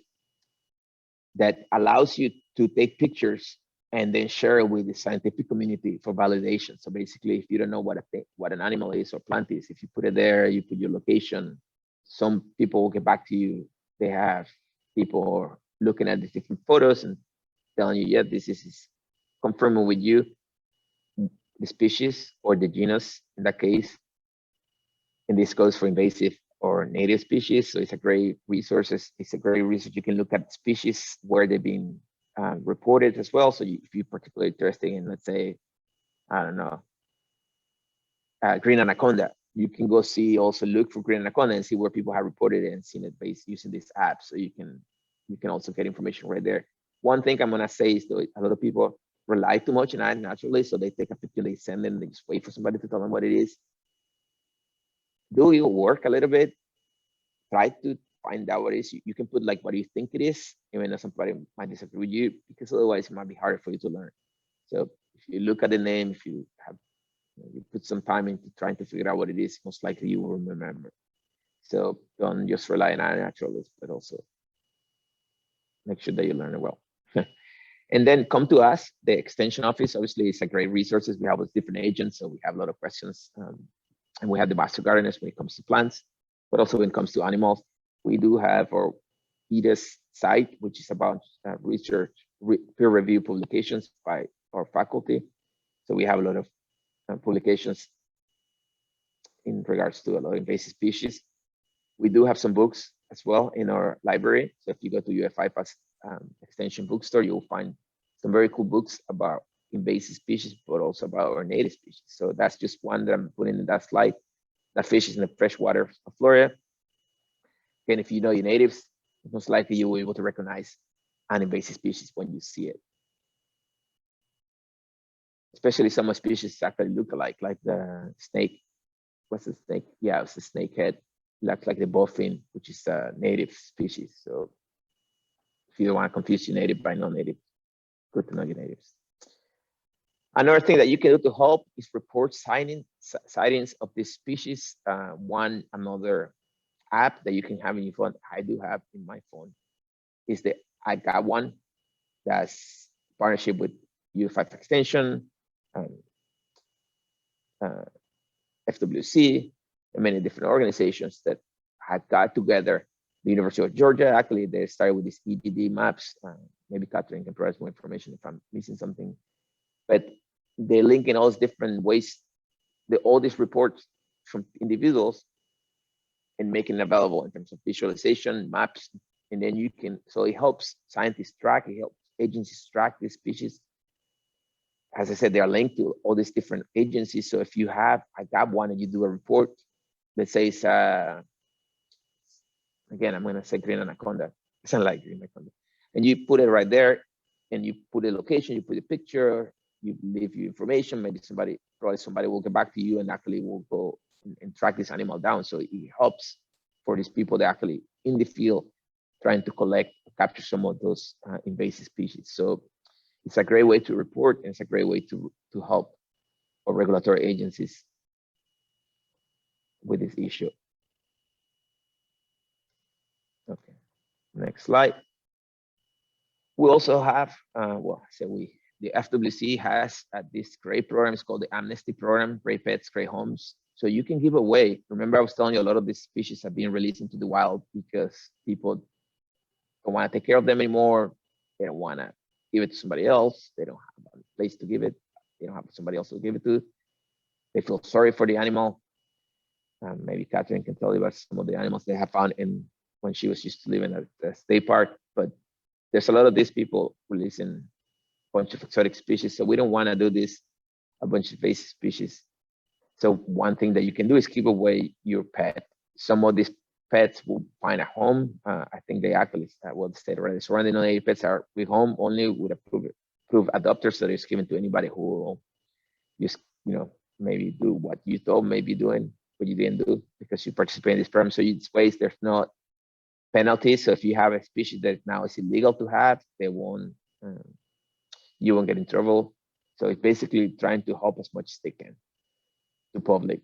that allows you to take pictures and then share it with the scientific community for validation. So basically, if you don't know what an animal is or plant is, if you put it there, you put your location, some people will get back to you. They have people looking at the different photos and telling you, yeah, this is confirming with you the species or the genus in that case. And this goes for invasive or native species. So it's a great resource. It's a great resource. You can look at species where they've been reported as well. So if you're particularly interested in, let's say, I don't know, green anaconda, you can go also look for green anaconda and see where people have reported it and seen it based using this app. So you can also get information right there. One thing I'm gonna say is that a lot of people rely too much on iNaturalist, so they take a picture, they send them, they just wait for somebody to tell them what it is. Do your work a little bit. Try to find out what it is. You can put like what you think it is, even though somebody might disagree with you, because otherwise it might be harder for you to learn. So if you look at the name, if you put some time into trying to figure out what it is, most likely you will remember. So don't just rely on iNaturalist, but also make sure that you learn it well. And then come to us, the extension office. Obviously, it's a great resource. We have with different agents, so we have a lot of questions. And we have the master gardeners when it comes to plants, but also when it comes to animals. We do have our Midas site, which is about research, peer review publications by our faculty. So we have a lot of publications in regards to a lot of invasive species. We do have some books as well in our library. So if you go to IFAS extension bookstore, you'll find some very cool books about invasive species, but also about our native species. So that's just one that I'm putting in that slide. That fish is in the freshwater of Florida. And if you know your natives, most likely you will be able to recognize an invasive species when you see it. Especially some species actually look alike, like the snake. What's the snake? Yeah, it's the snakehead. Looks like the bowfin, which is a native species. So if you don't want to confuse your native by non-native, good to know your natives. Another thing that you can do to help is report sightings of this species. Another app that you can have in your phone, I do have in my phone, is the I Got One. That's partnership with U5 Extension, FWC, and many different organizations that had got together. The University of Georgia, actually, they started with these EGD maps. Maybe Katherine can provide more information if I'm missing something. But they link in all these different ways, all these reports from individuals and making it available in terms of visualization, maps, and then you can, so it helps scientists track, it helps agencies track these species. As I said, they are linked to all these different agencies. So if you have, I got one and you do a report that says, again, I'm gonna say green anaconda, it's not like green anaconda. And you put it right there and you put a location, you put a picture, you leave your information, maybe probably somebody will get back to you and actually will go and track this animal down. So it helps for these people that actually in the field trying to collect, capture some of those invasive species. So it's a great way to report, and it's a great way to help our regulatory agencies with this issue. Okay, next slide. We also have, the FWC has this great program. It's called the Amnesty Program, Gray Pets, Gray Homes. So you can give away. Remember, I was telling you a lot of these species are being released into the wild because people don't want to take care of them anymore. They don't want to give it to somebody else. They don't have a place to give it. They don't have somebody else to give it to. They feel sorry for the animal. Maybe Katherine can tell you about some of the animals they have found when she was used to living at the state park. But there's a lot of these people releasing a bunch of exotic species. So we don't want to do this, a bunch of invasive species. So one thing that you can do is give away your pet. Some of these pets will find a home. I think they actually, the state already surrounding non-native pets are with home only with approved adopters. So it's given to anybody who will just, maybe do what you thought maybe doing, but you didn't do because you participate in this program. So in ways, there's not penalties. So if you have a species that now is illegal to have, you won't get in trouble. So it's basically trying to help as much as they can to public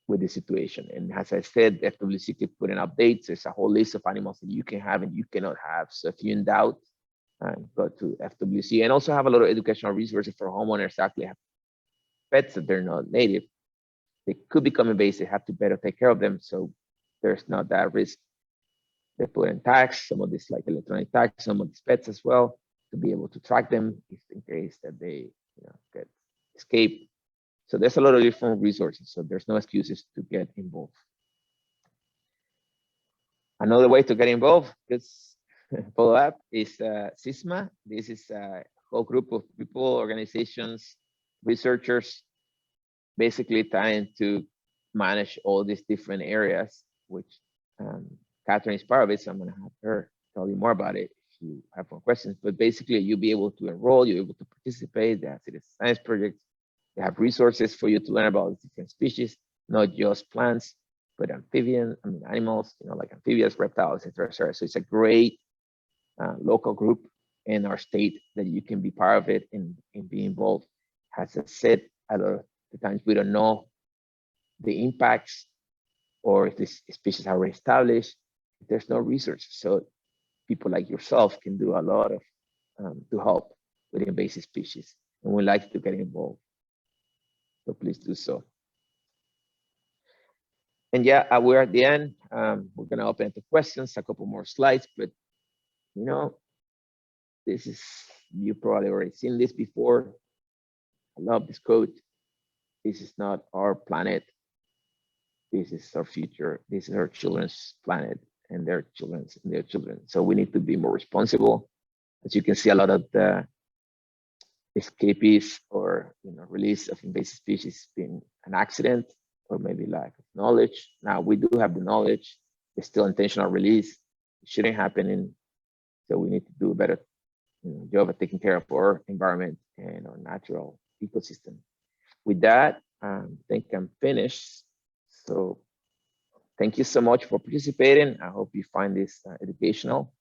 with the situation. And as I said, FWC keep putting updates. There's a whole list of animals that you can have and you cannot have. So if you're in doubt, go to FWC, and also have a lot of educational resources for homeowners that actually have pets that they're not native. They could become invasive, have to better take care of them. So there's not that risk. They put in tags, some of this like electronic tags, some of these pets as well, to be able to track them if in case that they get escaped. So there's a lot of different resources. So there's no excuses to get involved. Another way to get involved, just follow up, is SISMA. This is a whole group of people, organizations, researchers, basically trying to manage all these different areas, which Katherine is part of it. So I'm going to have her tell you more about it if you have more questions. But basically, you'll be able to enroll, you're able to participate. They have citizen science projects. They have resources for you to learn about different species, not just plants, but animals, like amphibians, reptiles, etc. So it's a great local group in our state that you can be part of it and be involved. As I said, a lot of the times we don't know the impacts or if these species are already established. There's no research. So people like yourself can do a lot of to help with invasive species, and we like to get involved. So please do so. And yeah, we're at the end. We're gonna open it to questions, a couple more slides, but this is, you probably already seen this before. I love this quote. This is not our planet. This is our future. This is our children's planet and their children's and their children. So we need to be more responsible. As you can see, a lot of the escapees or release of invasive species being an accident or maybe lack of knowledge. Now we do have the knowledge. It's still intentional release. It shouldn't happen in So we need to do a better job of taking care of our environment and our natural ecosystem. With that, I think I'm finished. So thank you so much for participating. I hope you find this educational.